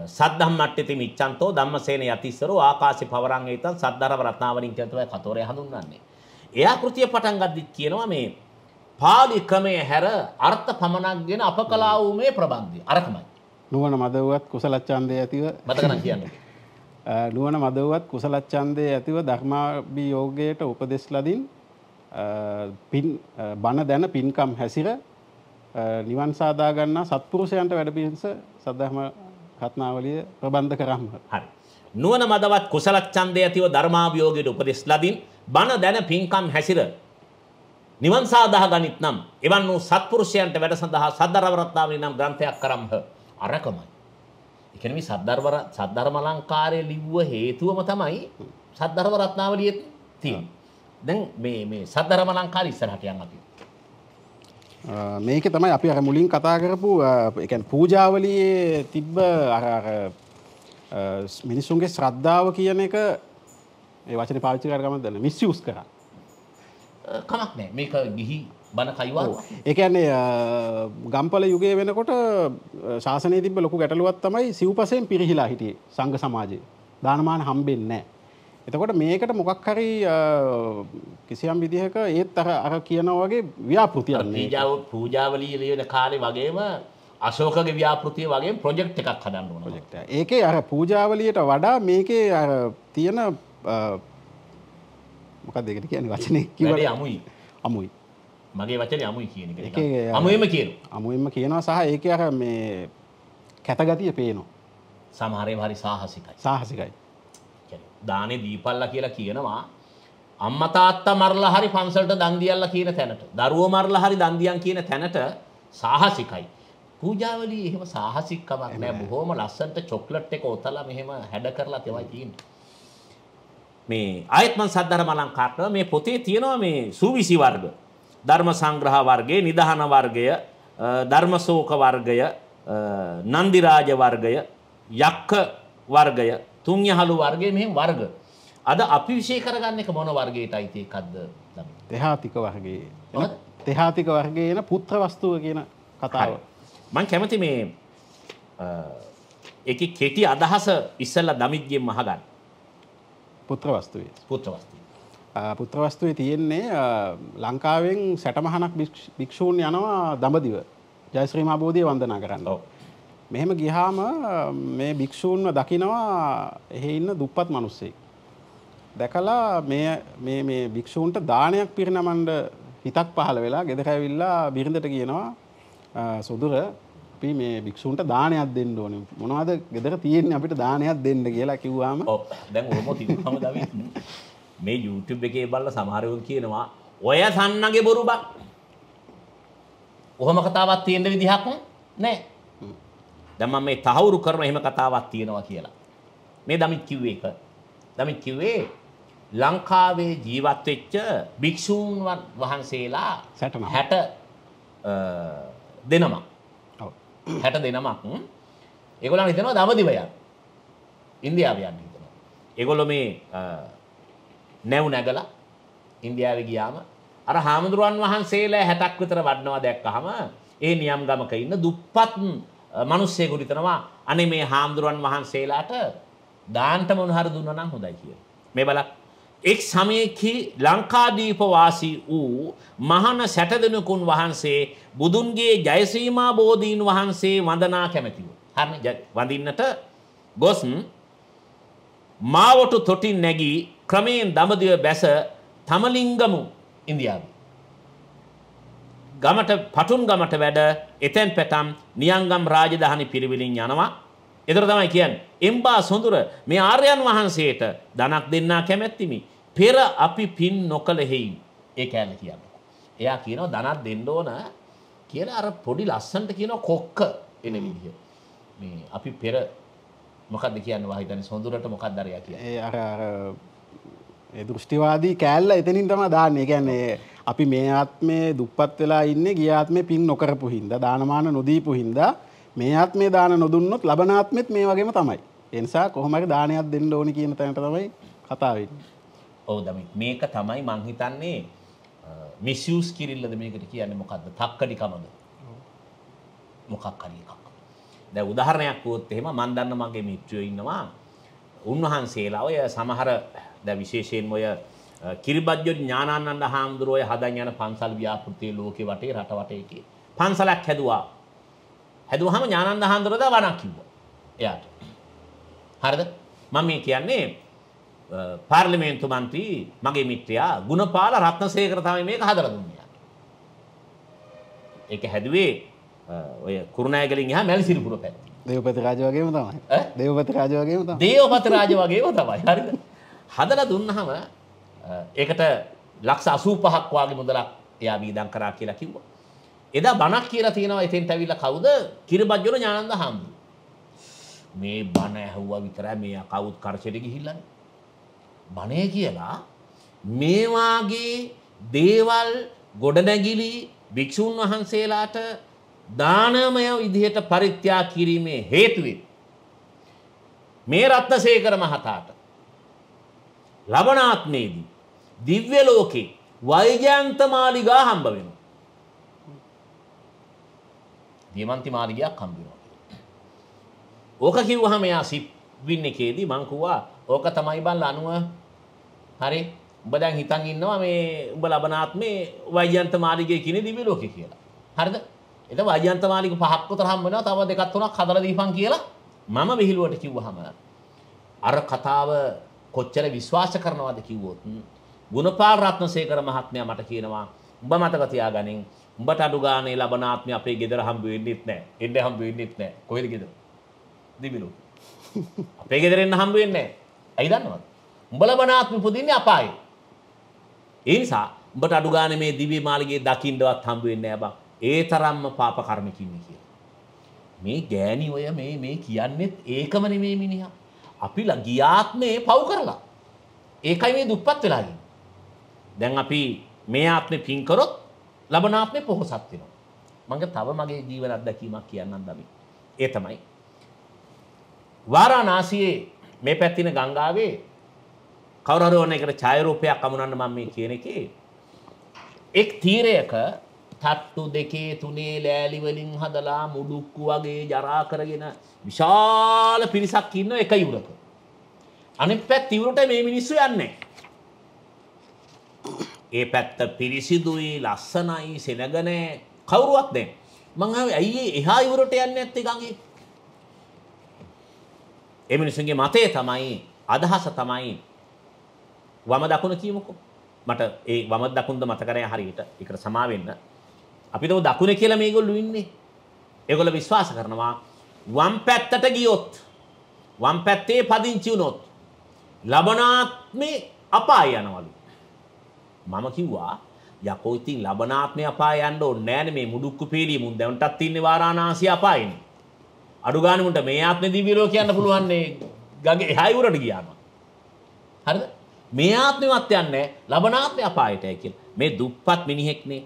සද්ධම්මට්ඨිති මිච්ඡන්තෝ ධම්මසේන යතිස්සරෝ ආකාශේ පවරං ඒතන් සද්ධර්ම රත්නාවලින් කියන තමයි කතෝරය හඳුන්වන්නේ. එයා කෘතිය පටන් ගද්දිත් කියනවා මේ පාලි ක්‍රමයේ හැර අර්ථ පමණක්ගෙන අප කලා වූ මේ ප්‍රබන්ධය අරකමයි. නුවණ මදවුවත් කුසල ඡන්දය ඇතිව මතක නම් කියන්න. නුවණ මදවුවත් කුසල ඡන්දය ඇතිව ධර්මාභියෝගයට උපදෙස් ලදින් පින් බණ දැන පින්කම් හැසිර නිවන් සාදා ගන්නා සත්පුරුෂයන්ට වැඩ පිළිස සද්ධර්ම රත්නාවලිය ප්‍රබන්ධ කරම්හ. හරි. නුවණ මදවත් කුසල ඡන්දය ඇතිව ධර්මාභියෝගයට උපදෙස් ලදින් බණ දැන පින්කම් හැසිර නිවන් සාදා ගනිත් නම් එවන් වූ සත්පුරුෂයන්ට වැඩ සඳහා සද්ධර්ම රත්නාවලිය නම් ග්‍රන්ථයක් කරම්හ. අරකමයි. ඒ කියන්නේ මේ සද්ධර්ම අලංකාරය ලිව්ව හේතුවම තමයි සද්ධර්ම රත්නාවලිය තියෙන්නේ. දැන් මේ සද්ධර්ම අලංකාරය ඉස්සරහට යන්න අපි. මේකේ තමයි අපි අර මුලින් කතා කරපු ඒ කියන්නේ පූජාවලියේ තිබ්බ අර මිනිසුන්ගේ ශ්‍රද්ධාව කියන එක ඒ වචනේ පාවිච්චි කරගමද දැන් මිස්යූස් කරා. කමක් නැහැ. මේක ගිහි බණ කයිවා. ඒ කියන්නේ ගම්පල යුගයේ වෙනකොට ශාසනයේ තිබ්බ ලොකු ගැටලුවක් තමයි සිව්පසෙන් පිරිහිලා හිටියේ සංඝ සමාජය. දානමාන හම්බෙන්නේ නැහැ. එතකොට මේකට මොකක් හරි කිසියම් විදිහක ඒත් අර කියනවා වගේ ව්‍යාපෘතියක් පූජාවලිය ලියන කාලේ වගේම අශෝකගේ ව්‍යාපෘතිය වගේම ප්‍රොජෙක්ට් එකක් හදන්න ඕන. ප්‍රොජෙක්ට් එක. ඒකේ අර පූජාවලියට වඩා මේකේ අර තියෙන මොකක්ද ඒකට කියන්නේ වචනේ කිව්වට අමුයි. අමුයි. මගේ වචනේ අමුයි කියන එක. අමුයෙම කියනවා. අමුයෙම කියනවා සහ ඒකේ අර මේ කැතගතිය පේනවා. සමහර ඒවා හරි සාහසිකයි. සාහසිකයි. දානේ දීපල්ලා කියලා කියනවා අම්මා තාත්තා මරලා හරි පන්සලට දන් දියල්ලා කියන තැනට දරුවෝ මරලා හරි දන් දියන් කියන තැනට සාහසිකයි. පූජාවලිය එහෙම සාහසිකකමක් නෑ. බොහොම ලස්සනට චොක්ලට් එක ඔතලා මෙහෙම හැඩ කරලා තමයි තියෙන්නේ. මේ ආයත් මන් සද්ධර්ම අලංකාරය මේ පොතේ තියෙනවා මේ සූවිසි වර්ග. ධර්ම සංග්‍රහ වර්ගය, නිදහන වර්ගය, ධර්මශෝක වර්ගය, නන්දිරාජ වර්ගය, යක්ක වර්ගය, තුන්යහළු වර්ගය මෙහෙම වර්ග. අද අපි විශේෂ කරගන්න එක මොන වර්ගයටයි ඒකක්ද? තෙහාතික වර්ගයේ. තෙහාතික වර්ගයේ එන පුත්‍ර වස්තුව කියන කතාව. මම කැමති මේ ඒකේ කෙටි අදහස ඉස්සෙල්ලා දමිත්ගෙන් අහගන්න. පුත්‍ර වස්තුවේ. පුත්‍ර වස්තුවේ. පුත්‍ර වස්තුවේ තියෙන්නේ ලංකාවෙන් 60මහනක් භික්ෂූන් යනවා දඹදිව. ජයශ්‍රී මහා බෝධිය වන්දනා කරන්න. ඔව්. මෙහෙම ගියාම මේ භික්ෂූන්ව දකිනවා එහි ඉන්න දුප්පත් මිනිස්සෙක්. දැකලා මේ භික්ෂූන්ට දානයක් පිරිනමන්න හිතක් පහළ වෙලා ගෙදර ඇවිල්ලා බිරිඳට කියනවා සුදුර අපි මේ භික්ෂුන්ට දානයක් දෙන්න ඕනේ. මොනවද ගෙදර තියෙන්නේ අපිට දානයක් දෙන්න කියලා කිව්වාම ඔව් දැන් ඔහොම තිබුණාම දවි මේ YouTube එකේ බලලා සමහරව කියනවා ඔය සන්නගේ බොරු බක්. ඔහොම කතාවක් තියෙන විදිහක් නෑ. දැන් මම මේ තහවුරු කරන එහෙම කතාවක් තියෙනවා කියලා. මේ දමිත් කිව්වේ එක. දමිත් කිව්වේ ලංකාවේ ජීවත් වෙච්ච භික්ෂූන් වහන්සේලා 60 දෙනමක්. ඔව් 60 දෙනමක්. ඒගොල්ලන් හිතනවා දඹදිව යන්න. ඉන්දියාවේ යන්න හිතනවා. ඒගොල්ලෝ මේ නැව් නැගලා ඉන්දියාවේ ගියාම අර හාමුදුරුවන් වහන්සේලා 60ක් විතර වඩනවා දැක්කහම ඒ නියම් ගමක ඉන්න දුප්පත් මිනිස්සෙකුට හිතනවා අනේ මේ හාමුදුරුවන් වහන්සේලාට දාන්ට මොන හරි දුන්නා නම් හොඳයි කියලා. මේ බලන්න එක් සමයේදී ලංකාදීප වාසී වූ මහාන 60 දෙනෙකුන් වහන්සේ බුදුන්ගේ ජයසීමා බෝධීන් වහන්සේ වන්දනා කැමැතිව. හරිනේ වඳින්නට ගොස් මාවටු තොටින් නැගී ක්‍රමයෙන් දඹදිව බැස තමලිංගමු ඉන්දියාවේ. ගමට පටුන් ගමට වැඩ එතෙන් පැතම් නියංගම් රාජධානි පිරිවිලින් යනවා. ඒතර තමයි කියන්නේ එම්බා සොඳුර මේ ආර්යයන් වහන්සේට ධනක් දෙන්නා කැමැත්තිමි. පෙර අපි පින් නොකළ හේයි. ඒ කෑල්ල කියන්නේ. එයා කියනවා ධනක් දෙන්න ඕන කියලා අර පොඩි ලස්සනට කියනවා කොක්ක එන විදිහ. මේ අපි පෙර මොකක්ද කියන්නේ වාහිතනේ සොඳුරට මොකක්ද අරයා කියන්නේ. ඒ අර ඒ දෘෂ්ටිවාදී කෑල්ල එතනින් තමයි දාන්නේ. ඒ කියන්නේ අපි මේ ආත්මේ දුප්පත් වෙලා ඉන්නේ ගිය ආත්මේ පින් නොකරපු හින්දා දානමාන නොදීපු හින්දා මේ ආත්මේ දාන නොදුන්නොත් ලබන ආත්මෙත් මේ වගේම තමයි. ඒ නිසා කොහොම හරි දානයක් දෙන්න ඕනි කියන තැනට තමයි කතාව වෙන්නේ. ඔව් දමි මේක තමයි මං හිතන්නේ මිස්යූස් කිරිල්ලද මේකට කියන්නේ මොකද්ද? තක්කඩිකමද? මොකක් හරි එකක්. දැන් උදාහරණයක් වුවොත් එහෙම මන් දන්න මගේ මිත්‍රයෝ ඉන්නවා. උන්වහන්සේලා ඔය සමහර දැන් විශේෂයෙන්ම ඔය කිරිබත්ජොත් ඥානානන්ද හාමුදුරුවෝ හදන් යන පන්සල් ව්‍යාපෘතියේ ලෝකේ වටේ රට වටේ පන්සලක් හැදුවා. හැදුවාම ඥානන්ද හාමුදුරුවෝ දා වණක් කිව්වා. එයාට. හරිද? මම මේ කියන්නේ පාර්ලිමේන්තු මන්ත්‍රී මගේ මිත්‍රයා ගුණපාල රත්නසේකර තමයි මේක හදලා දුන්නේ. ඒක හැදුවේ ඔය කුරුණෑගලින් එහා මැල්සිරිපුර පැත්තේ. දේවපති රාජ වගේම තමයි. දේවපති රාජ වගේම තමයි. දේවපති රාජ වගේම තමයි. හරිද? හදලා දුන්නාම ඒකට ලක්ෂ 85ක් වාගේ මුදලක් එයා වීදම් කරා කියලා කිව්වා. එදා බණක් කියලා තියෙනවා එතෙන්ට ඇවිල්ලා කවුද? කිරිබත්ජොල ඥානන්ද හාමුදුරුවෝ. මේ බණ ඇහුවා විතරයි මේ කවුත් කරචෙට ගිහිල්ලානේ. බණේ කියලා මේ වාගේ දේවල් ගොඩනැගිලි භික්ෂුන් වහන්සේලාට දානමය විදිහට පරිත්‍යාග කිරීමේ හේතුවෙන් මේ රත්නසේකර මහතාට ලබනාත්මේදී දිව්‍ය ලෝකේ වෛජයන්ත මාලිගා හම්බ වෙනවා. දියමන්ති මාලිගයක් හම්බ වෙනවා. ඕක කිව්වහම එයා සිප් වින් එකේදී මං කිව්වා ඕක තමයි බං 90 හරි උඹ දැන් හිතන් ඉන්නවා මේ උඹ ලබනාත්මේ වෛජයන්ත මාලිගයේ කිනේ දිව්‍ය ලෝකේ කියලා. හරිද? එතන වෛජයන්ත මාලිග පහක් විතර හම්බ වෙනවා. තව දෙකක් තුනක් හදලා දීපන් කියලා මම විහිළුවට කිව්වහම අර කතාව කොච්චර විශ්වාස කරනවද කිව්වොත් ගුණපාල රත්නසේකර මහත්මයා මට කියනවා උඹ මතක තියාගනින් උඹට අඩු ගානේ ලබනාත්මය අපේ ගෙදර හම්බ වෙන්නෙත් නැහැ. එන්න හම්බ වෙන්නෙත් නැහැ. කොහෙද ගෙදර? දිව්‍ය ලෝකේ. අපේ ගෙදර එන්න හම්බ වෙන්නේ නැහැ. ඇයි දන්නවද? උඹ ලබනාත්මෙ පුදින්නේ අපායේ. ඒ නිසා උඹට අඩු ගානේ මේ දිව්‍ය මාලිගයේ දකින්නවත් හම්බ වෙන්නේ නැහැ බං. ඒ තරම්ම පාප කර්මකින් ඉන්නේ කියලා. මේ ගෑණි ඔය මේ කියන්නේත් ඒකම නෙමෙයි මිනිහා. අපි ගියාත්මේ පව් කරලා. ඒකයි මේ දුප්පත් වෙලා ඉන්නේ. දැන් අපි මේ ආත්මේ පින් කරොත් ලබන ආත්මේ පොහොසත් වෙනවා. තව මගේ ජීවන අත්දැකීමක් කියන්නම් දමි. ඒ තමයි වාරාණසියේ මේ පැත්තින ගංගාවේ කවුරු හරි ඕන එකට ඡායාරූපයක් අමුණන්න මම මේ කියන එකේ එක් තීරයක තට්ටු දෙකේ තුනේ ලෑලි වලින් හදලා මුඩුක්කු වගේ ජරා කරගෙන විශාල පිරිසක් ඉන්න එක ඉවුරක. අනිත් පැත්ත ඉවුරට මේ මිනිස්සු යන්නේ. ඒ පැත්ත පිරිසිදුයි ලස්සනයි සෙනග නැහැ කවුරුවත් නැහැ. මං ඇයි එහා ඉවුරට යන්නේ නැත්තේ ගඟේ? ඒ මිනිස්සුන්ගේ මතය තමයි අදහස තමයි වම දකුණ කියමුකෝ. මට ඒ වම දකුණද මතක නැහැ හරියට. ඒකට සමා වෙන්න. අපි දව දකුණේ කියලා මේගොල්ලෝ ඉන්නේ. ඒගොල්ලෝ විශ්වාස කරනවා වම් පැත්තට ගියොත් වම් පැත්තේ පදිංචි වුණොත් ලබනාත්මේ අපාය යනවලු. මම කිව්වා යකෝ ඉතින් ලබනාත්මේ අපාය යන්න ඕනේ නෑනේ මේ මුඩුක්කු පීලිය මුන් දැන්ටත් ඉන්නේ වාරාණාසී අපායනේ. අඩු ගානේ මුන්ට මේ ආත්මේ දිව්‍ය ලෝක කියන්න පුළුවන් නේ ගගේ එහායි උරට ගියාම. හරිද? මේ ආත්මෙවත් යන්නේ ලබනාත්මේ අපායටයි කියලා. මේ දුප්පත් මිනිහෙක්නේ.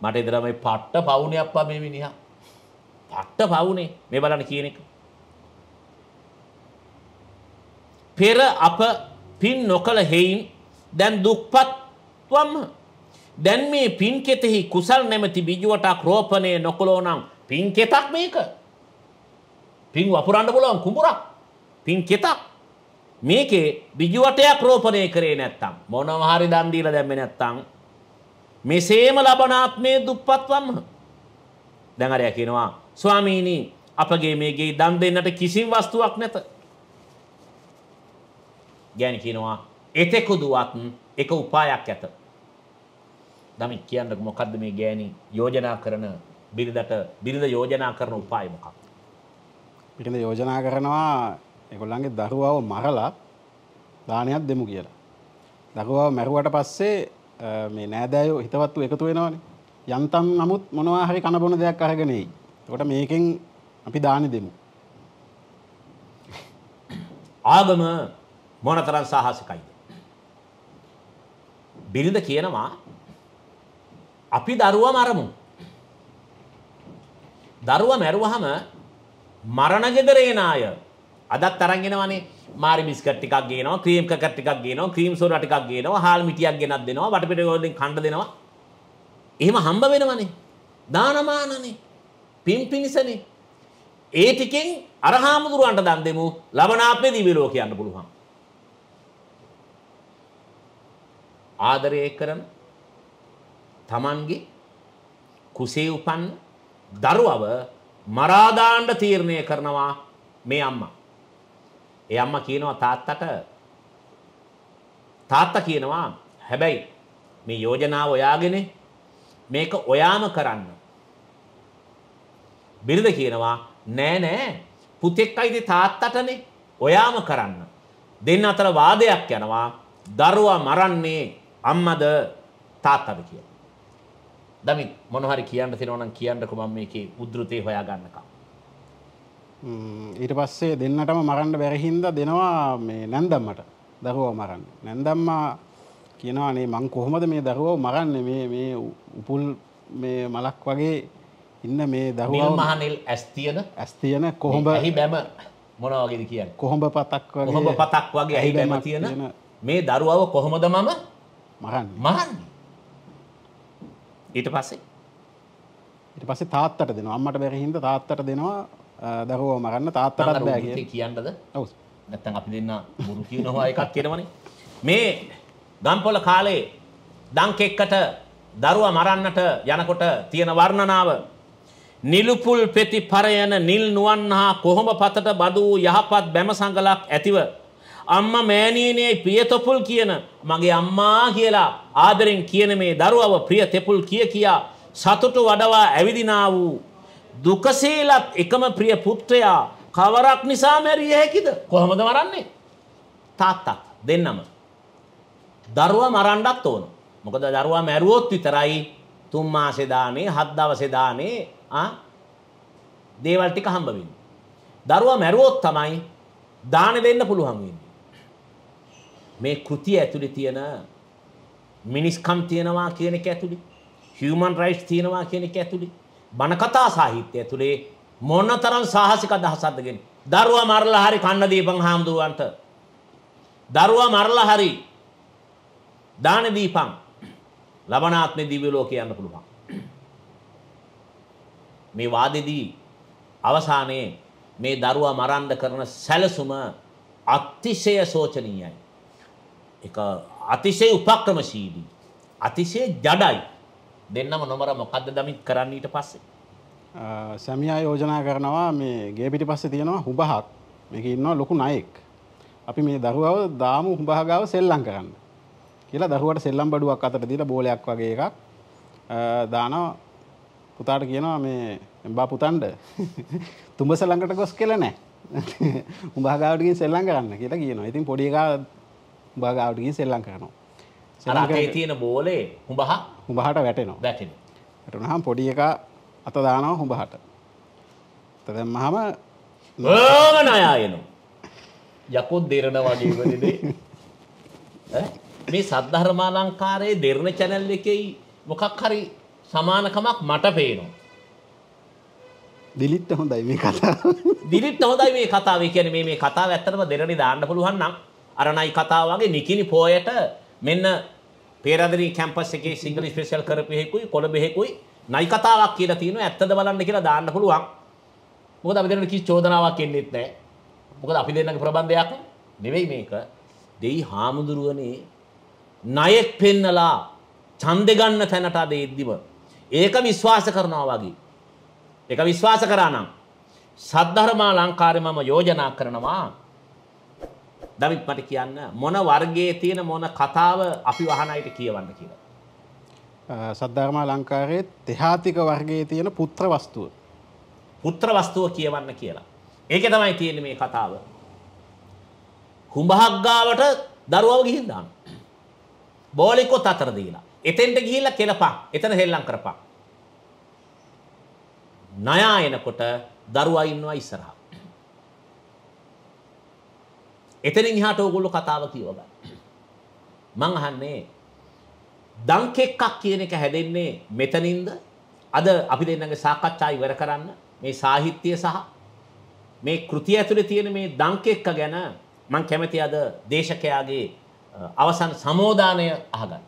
මට ඉදලා මේ පට්ට පවුනේ අප්පා මේ මිනිහා. පට්ට පවුනේ. මේ බලන්න කියන එක. පෙර අප පින් නොකළ හේයින් දැන් දුක්පත්වම දැන් මේ පින් කෙතෙහි කුසල් නැමැති බිජුවටක් රෝපණය නොකළෝ නම් පින් කෙතක් මේක. පින් වපුරන්න පුළුවන් කුඹුරක්. පින් කෙතක්. මේකේ බිජුවටයක් රෝපණය කරේ නැත්තම් මොනවා හරි දන් දීලා දැම්මේ නැත්තම් මෙසේම ලබනාත්මේ දුප්පත්වම. දැන් අරයා කියනවා ස්වාමීනි අපගේ මේ ගේ දන් දෙන්නට කිසිම වස්තුවක් නැත. ගෑණි කියනවා එතෙකුදුවත් එක උපායක් ඇත. දමි කියන්නකො මොකද්ද මේ ගෑණි යෝජනා කරන බිරිඳ යෝජනා කරන උපාය මොකක්ද? පිටින්ද යෝජනා කරනවා ඒගොල්ලන්ගේ දරුවව මරලා දානයක් දෙමු කියලා. දරුවව මැරුවට පස්සේ මේ නෑදෑයෝ හිතවත්තු එකතු වෙනවනේ. යන්තම් නමුත් මොනවා හරි කන බොන දෙයක් අරගෙන එයි. ඒකට මේකෙන් අපි දානි දෙමු. ආගම මොනතරම් සාහසිකයිද? බිරිඳ කියනවා අපි දරුවා මරමු. දරුවා මැරුවහම මරණ ගෙදර එන අය අදත් අරන් එනවනේ. මාරි බිස්කට් ටිකක් ගේනවා, ක්‍රීම් කකර් ටිකක් ගේනවා, ක්‍රීම් සෝඩා ටිකක් ගේනවා, හාල් මිටියක් ගෙනත් දෙනවා, වටපිට වලින් කණ්ඩ දෙනවා. එහෙම හම්බ වෙනවනේ. දානමානනේ. පින් පිනිසනේ. ඒ ටිකෙන් අර හාමුදුරුවන්ට දන් දෙමු. ලබනාත්මේ දිව්‍ය ලෝක යන්න පුළුවන්. ආදරය කරන තමන්ගේ කුසේ උපන්න දරුවව මරා දාන්න තීරණය කරනවා මේ අම්මා. ඒ අම්මා කියනවා තාත්තා කියනවා හැබැයි මේ යෝජනාව ඔයාගෙන මේක ඔයාම කරන්න. බිරිඳ කියනවා නෑ පුතෙක් අයිති තාත්තටනේ ඔයාම කරන්න. දෙන්න අතර වාදයක් යනවා. දරුවා මරන්නේ අම්මද තාත්තද කියලා. දමිත් මොන හරි කියන්න තියෙනවා නම් කියන්නකෝ මම මේකේ උද්ෘතේ හොයා ගන්නකම්. ඊට පස්සේ දෙන්නටම මරන්න බැරි හින්දා දෙනවා මේ නැන්දම්මට දරුවව මරන්න. නැන්දම්මා කියනවා නේ මං කොහොමද මේ දරුවව මරන්නේ මේ උපුල් මේ මලක් වගේ ඉන්න මේ දරුවව නිල් මහනිල් ඇස් තියෙන කොහොඹ ඇහි බැම මොන වගේද කියන්නේ? කොහොඹ පතක් වගේ ඇහි බැම තියෙන මේ දරුවව කොහොමද මම මරන්නේ? ඊට පස්සේ තාත්තට දෙනවා. අම්මට බැරි හින්දා තාත්තට දෙනවා දරුවව මරන්න. තාත්තටත් බෑ කියලා. කියන්නද? ඔව්. නැත්තම් අපි දෙන්න බුරු කියනවා එකක් කියනවනේ. මේ ගම්පොළ කාලේ දංකෙක්කට දරුවා මරන්නට යනකොට තියෙන වර්ණනාව නිලුපුල් පෙති පරයන නිල් නුවන් හා කොහොඹ පතට බදු වූ යහපත් බැම සංගලක් ඇතිව අම්මා මෑණියනේ ප්‍රිය තොපුල් කියන මගේ අම්මා කියලා ආදරෙන් කියන මේ දරුවව ප්‍රිය තෙපුල් කියා සතුට වඩවා ඇවිදිනා වූ දුකසීලත් එකම ප්‍රිය පුත්‍රයා කවරක් නිසා මැරිය හැකිද? කොහොමද මරන්නේ? තාත්තා දෙන්නම දරුවා මරන්නත් ඕන. මොකද දරුවා මැරුවොත් විතරයි 3 මාසේ දානේ 7 දවසේ දානේ දේවල් ටික හම්බ වෙන්නේ. දරුවා මැරුවොත් තමයි දාන දෙන්න පුළුවන් වෙන්නේ. මේ කෘතිය ඇතුලේ තියෙන මිනිස්කම් තියෙනවා කියන එක ඇතුලේ හියුමන් රයිට්ස් තියෙනවා කියන එක ඇතුලේ බණ කතා සාහිත්‍ය ඇතුලේ මොනතරම් සාහසික අදහසක්ද ගෙන්නේ. දරුවා මරලා හරි කන්න දීපන් හාමුදුරුවන්ට. දරුවා මරලා හරි දාන දීපන්. ලබනාත්මේ දිව්‍ය ලෝකේ යන්න පුළුවන්. මේ වාදෙදී අවසානයේ මේ දරුවා මරන්න කරන සැලසුම අතිශය සෝචනීයයි. ඒක අතිශය උපක්‍රමශීලී. අතිශය ජඩයි. දෙන්නම නොමර මොකද්ද දමිත් කරන්න ඊට පස්සේ? සැමියා යෝජනා කරනවා මේ ගේ පිටිපස්සේ තියෙනවා හුඹහක්. මේකේ ඉන්නවා ලොකු නයෙක්. අපි මේ දරුවව දාමු හුඹහ ගාව සෙල්ලම් කරන්න. කියලා දරුවට සෙල්ලම් බඩුවක් අතට දීලා බෝලයක් වගේ එකක් දානවා පුතාට කියනවා මේ එම්බා පුතන්ඩ තුඹස ළඟට ගොස් කියලා නැහැ. උඹා ගාවට ගිහින් සෙල්ලම් කරන්න කියලා කියනවා. ඉතින් පොඩි එකා උඹා ගාවට ගිහින් සෙල්ලම් කරනවා. අර අතේ තියෙන බෝලේ හුඹහට වැටෙනවා. වැටුනහම පොඩි එකා අත දානවා හුඹහට. අත දැම්මහම නායයනෝ යකෝ දෙරණ වගේ වෙන්නේ. මේ සද්ධර්මාලංකාරයේ දෙරණ channel එකේ මොකක් හරි සමානකමක් මට පේනවා. දිලිට් හොඳයි මේ කතාව. දිලිට් හොඳයි මේ කතාව. ඒ කියන්නේ මේ කතාව ඇත්තටම දෙරණේ දාන්න පුළුවන් නම් අර නයි කතාව වගේ නිකිනි පොයට මෙන්න පේරාදෙණිය කැම්පස් එකේ සිංගල් ස්පෙෂල් කරපු එකකුයි කොළඹ එකකුයි නයි කතාවක් කියලා තියෙනවා. ඇත්තද බලන්න කියලා දාන්න පුළුවන්. මොකද අපි දෙන්න කිසි චෝදනාවක් එන්නේත් නැහැ. මොකද අපි දෙන්නගේ ප්‍රබන්ධයක් නෙවෙයි මේක. දෙයි හාමුදුරුවනේ ණයෙක් පෙන්නලා ඡන්දෙ ගන්න තැනට අද එද්දිම ඒක විශ්වාස කරනවා වගේ. ඒක විශ්වාස කරා නම් සද්ධර්මාලංකාරේ මම යෝජනා කරනවා දවිත් මට කියන්න මොන වර්ගයේ තියෙන මොන කතාව අපි වහන අයට කියවන්න කියලා. සද්ධර්මාලංකාරයේ තෙහාතික වර්ගයේ තියෙන පුත්‍ර වස්තුව. පුත්‍ර වස්තුව කියවන්න කියලා. ඒකේ තමයි තියෙන්නේ මේ කතාව. හුඹහක් ගාවට දරුවව ගිහින් දාන්න. බෝලෙකොත් අතර දීලා. එතෙන්ට ගිහිල්ලා කෙලපන්. එතන හෙල්ලම් කරපන්. ණයා එනකොට දරුවා ඉන්නවා ඉස්සරහා. එතනින් එහාට ඕගොල්ලෝ කතාව කියව ගන්න. මං අහන්නේ දංකෙක්ක් කියන එක හැදෙන්නේ මෙතනින්ද? අද අපි දෙන්නගේ සාකච්ඡා ඉවර කරන්න මේ සාහිත්‍ය සහ මේ කෘතිය ඇතුලේ තියෙන මේ දංකෙක්ක ගැන මං කැමති අද දේශකයාගේ අවසන් සමෝදානය අහගන්න.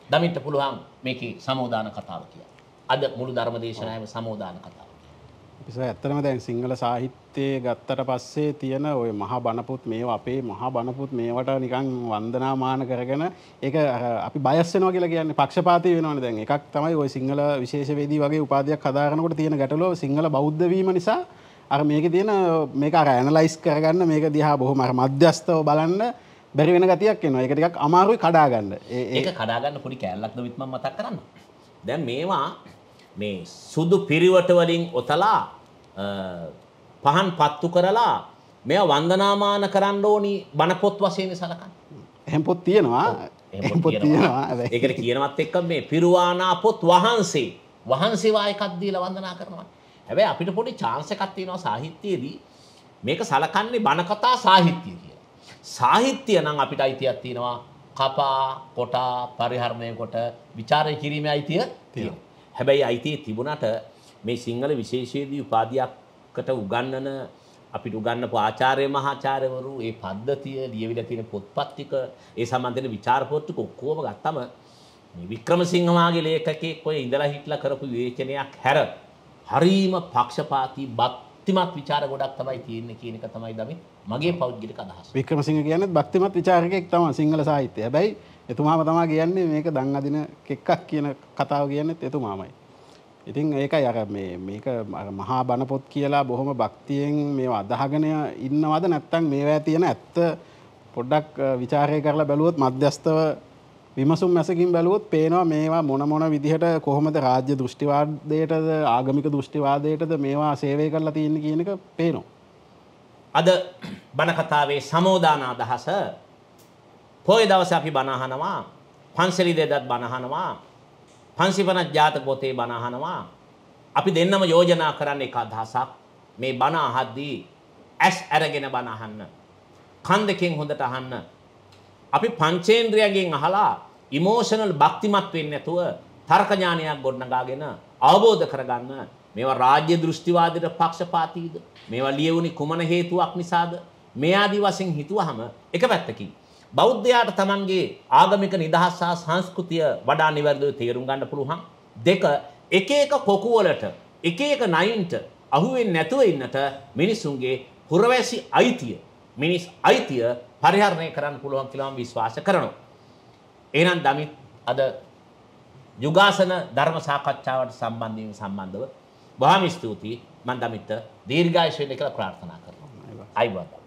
දමින්ට පුළුවන් මේකේ සමෝදාන කතාව කියන්න. අද මුළු ධර්ම දේශනාවේම සමෝදාන කතාව. අපි ඇත්තටම දැන් සිංහල සාහිත්‍යයේ ගත්තට පස්සේ තියෙන ওই මහා බණපොත් මේවා අපේ මහා බණපොත් මේවට නිකන් වන්දනාමාන කරගෙන ඒක අපි බයස් වෙනවා කියලා කියන්නේ පක්ෂපාතී වෙනවනේ. දැන් එකක් තමයි ওই සිංහල විශේෂවේදී වගේ උපාධියක් හදාගන්නකොට තියෙන ගැටලුව සිංහල බෞද්ධ වීම නිසා අර මේකේ තියෙන මේක අර ඇනලයිස් කරගන්න මේක දිහා බොහොම අර මධ්‍යස්තව බලන්න බැරි වෙන ගතියක් එනවා. ඒක ටිකක් අමාරුයි කඩා ගන්න. ඒක කඩා ගන්න පොඩි කැලලක් දවිත් මම මතක් කරන්න. දැන් මේවා මේ සුදු පිරිවට වලින් ඔතලා පහන් පත්තු කරලා මේවා වන්දනාමාන කරන්න ඕනි බණපොත් වශයෙන් සලකන්නේ. එහෙම පොත් තියෙනවා. එහෙම පොත් තියෙනවා. ඒකට කියනවත් එක්ක මේ පිරුවානා පොත් වහන්සේ වායකක් දීලා වන්දනා කරනවා. හැබැයි අපිට පොඩි chance එකක් තියෙනවා සාහිත්‍යයේදී මේක සලකන්නේ බණ කතා සාහිත්‍ය කියලා. සාහිත්‍ය නම් අපිට අයිතියක් තියෙනවා කපා, කොටා, පරිහරණය කොට ਵਿਚාරය කිරීමේ අයිතිය තියෙනවා. හැබැයි අයිතිය තිබුණාට මේ සිංහල විශේෂයේදී උපාධියකට උගන්වන අපිට උගන්වපු ආචාර්ය මහාචාර්යවරු ඒ පද්ධතිය ලියවිලා තියෙන පොත්පත් ටික ඒ සම්බන්ධයෙන් විචාර පොත් ටික ඔක්කොම ගත්තම මේ වික්‍රමසිංහ වාගේ ලේඛකෙක් ඔය ඉඳලා හිටලා කරපු විවේචනයක් හැර හරීම පක්ෂපාතී භක්තිමත් විචාර ගොඩක් තමයි තියෙන්නේ කියන එක තමයි දමි මගේ පෞද්ගලික අදහස. වික්‍රමසිංහ කියන්නේ භක්තිමත් විචාරකයෙක් තමයි සිංහල සාහිත්‍යය. හැබැයි එතුමාම තමයි කියන්නේ මේක දන් අදින කෙක්කක් කියන කතාව කියන්නේත් එතුමාමයි. ඉතින් ඒකයි අර මේක මහා බණපොත් කියලා බොහොම භක්තියෙන් මේවා අදහගෙන ඉන්නවද නැත්නම් මේවා තියෙන ඇත්ත පොඩ්ඩක් ਵਿਚාරය කරලා බැලුවොත් මධ්‍යස්තව විමසුම් මැසකින් බැලුවොත් පේනවා මේවා මොන විදිහට කොහොමද රාජ්‍ය දෘෂ්ටිවාදයටද ආගමික දෘෂ්ටිවාදයටද මේවා සේවය කරලා තියෙන්නේ කියන එක පේනවා. අද බණ කතාවේ සමෝදාන අදහස පොය දවසේ අපි බණ අහනවා පන්සලෙදත් බණ අහනවා 550 ජාතක පොතේ බණ අහනවා. අපි දෙන්නම යෝජනා කරන්න එක අදහසක් මේ බණ අහද්දී ඇස් අරගෙන බණ අහන්න. කන් දෙකෙන් හොඳට අහන්න. අපි පංචේන්ද්‍රයන්ගෙන් අහලා ඉමෝෂනල් භක්තිමත් වෙන්නේ නැතුව තර්ක ඥානයක් ගොඩනගාගෙන අවබෝධ කරගන්න මේවා රාජ්‍ය දෘෂ්ටිවාදයට පක්ෂපාතීද මේවා ලියවුනි කුමන හේතුවක් නිසාද මේ ආදි වශයෙන් හිතුවහම එක පැත්තකින් බෞද්ධයාට තමන්ගේ ආගමික නිදහස සහ සංස්කෘතිය වඩා නිවැරදිව තේරුම් ගන්න පුළුවන්. දෙක එක එක කොකු වලට එක එක නයින්ට අහු වෙන්නේ නැතුව ඉන්නට මිනිසුන්ගේ පුරවැසි අයිතිය මිනිස් අයිතිය පරිහරණය කරන්න පුළුවන් කියලා මම විශ්වාස කරනවා. එහෙනම් දමිත් අද යුගාසන ධර්ම සාකච්ඡාවට සම්බන්ධව බොහොම ස්තුතියි. මම දමිත් දීර්ඝායුෂ වෙන්න කියලා ප්‍රාර්ථනා කරනවා. අයිබෝන්.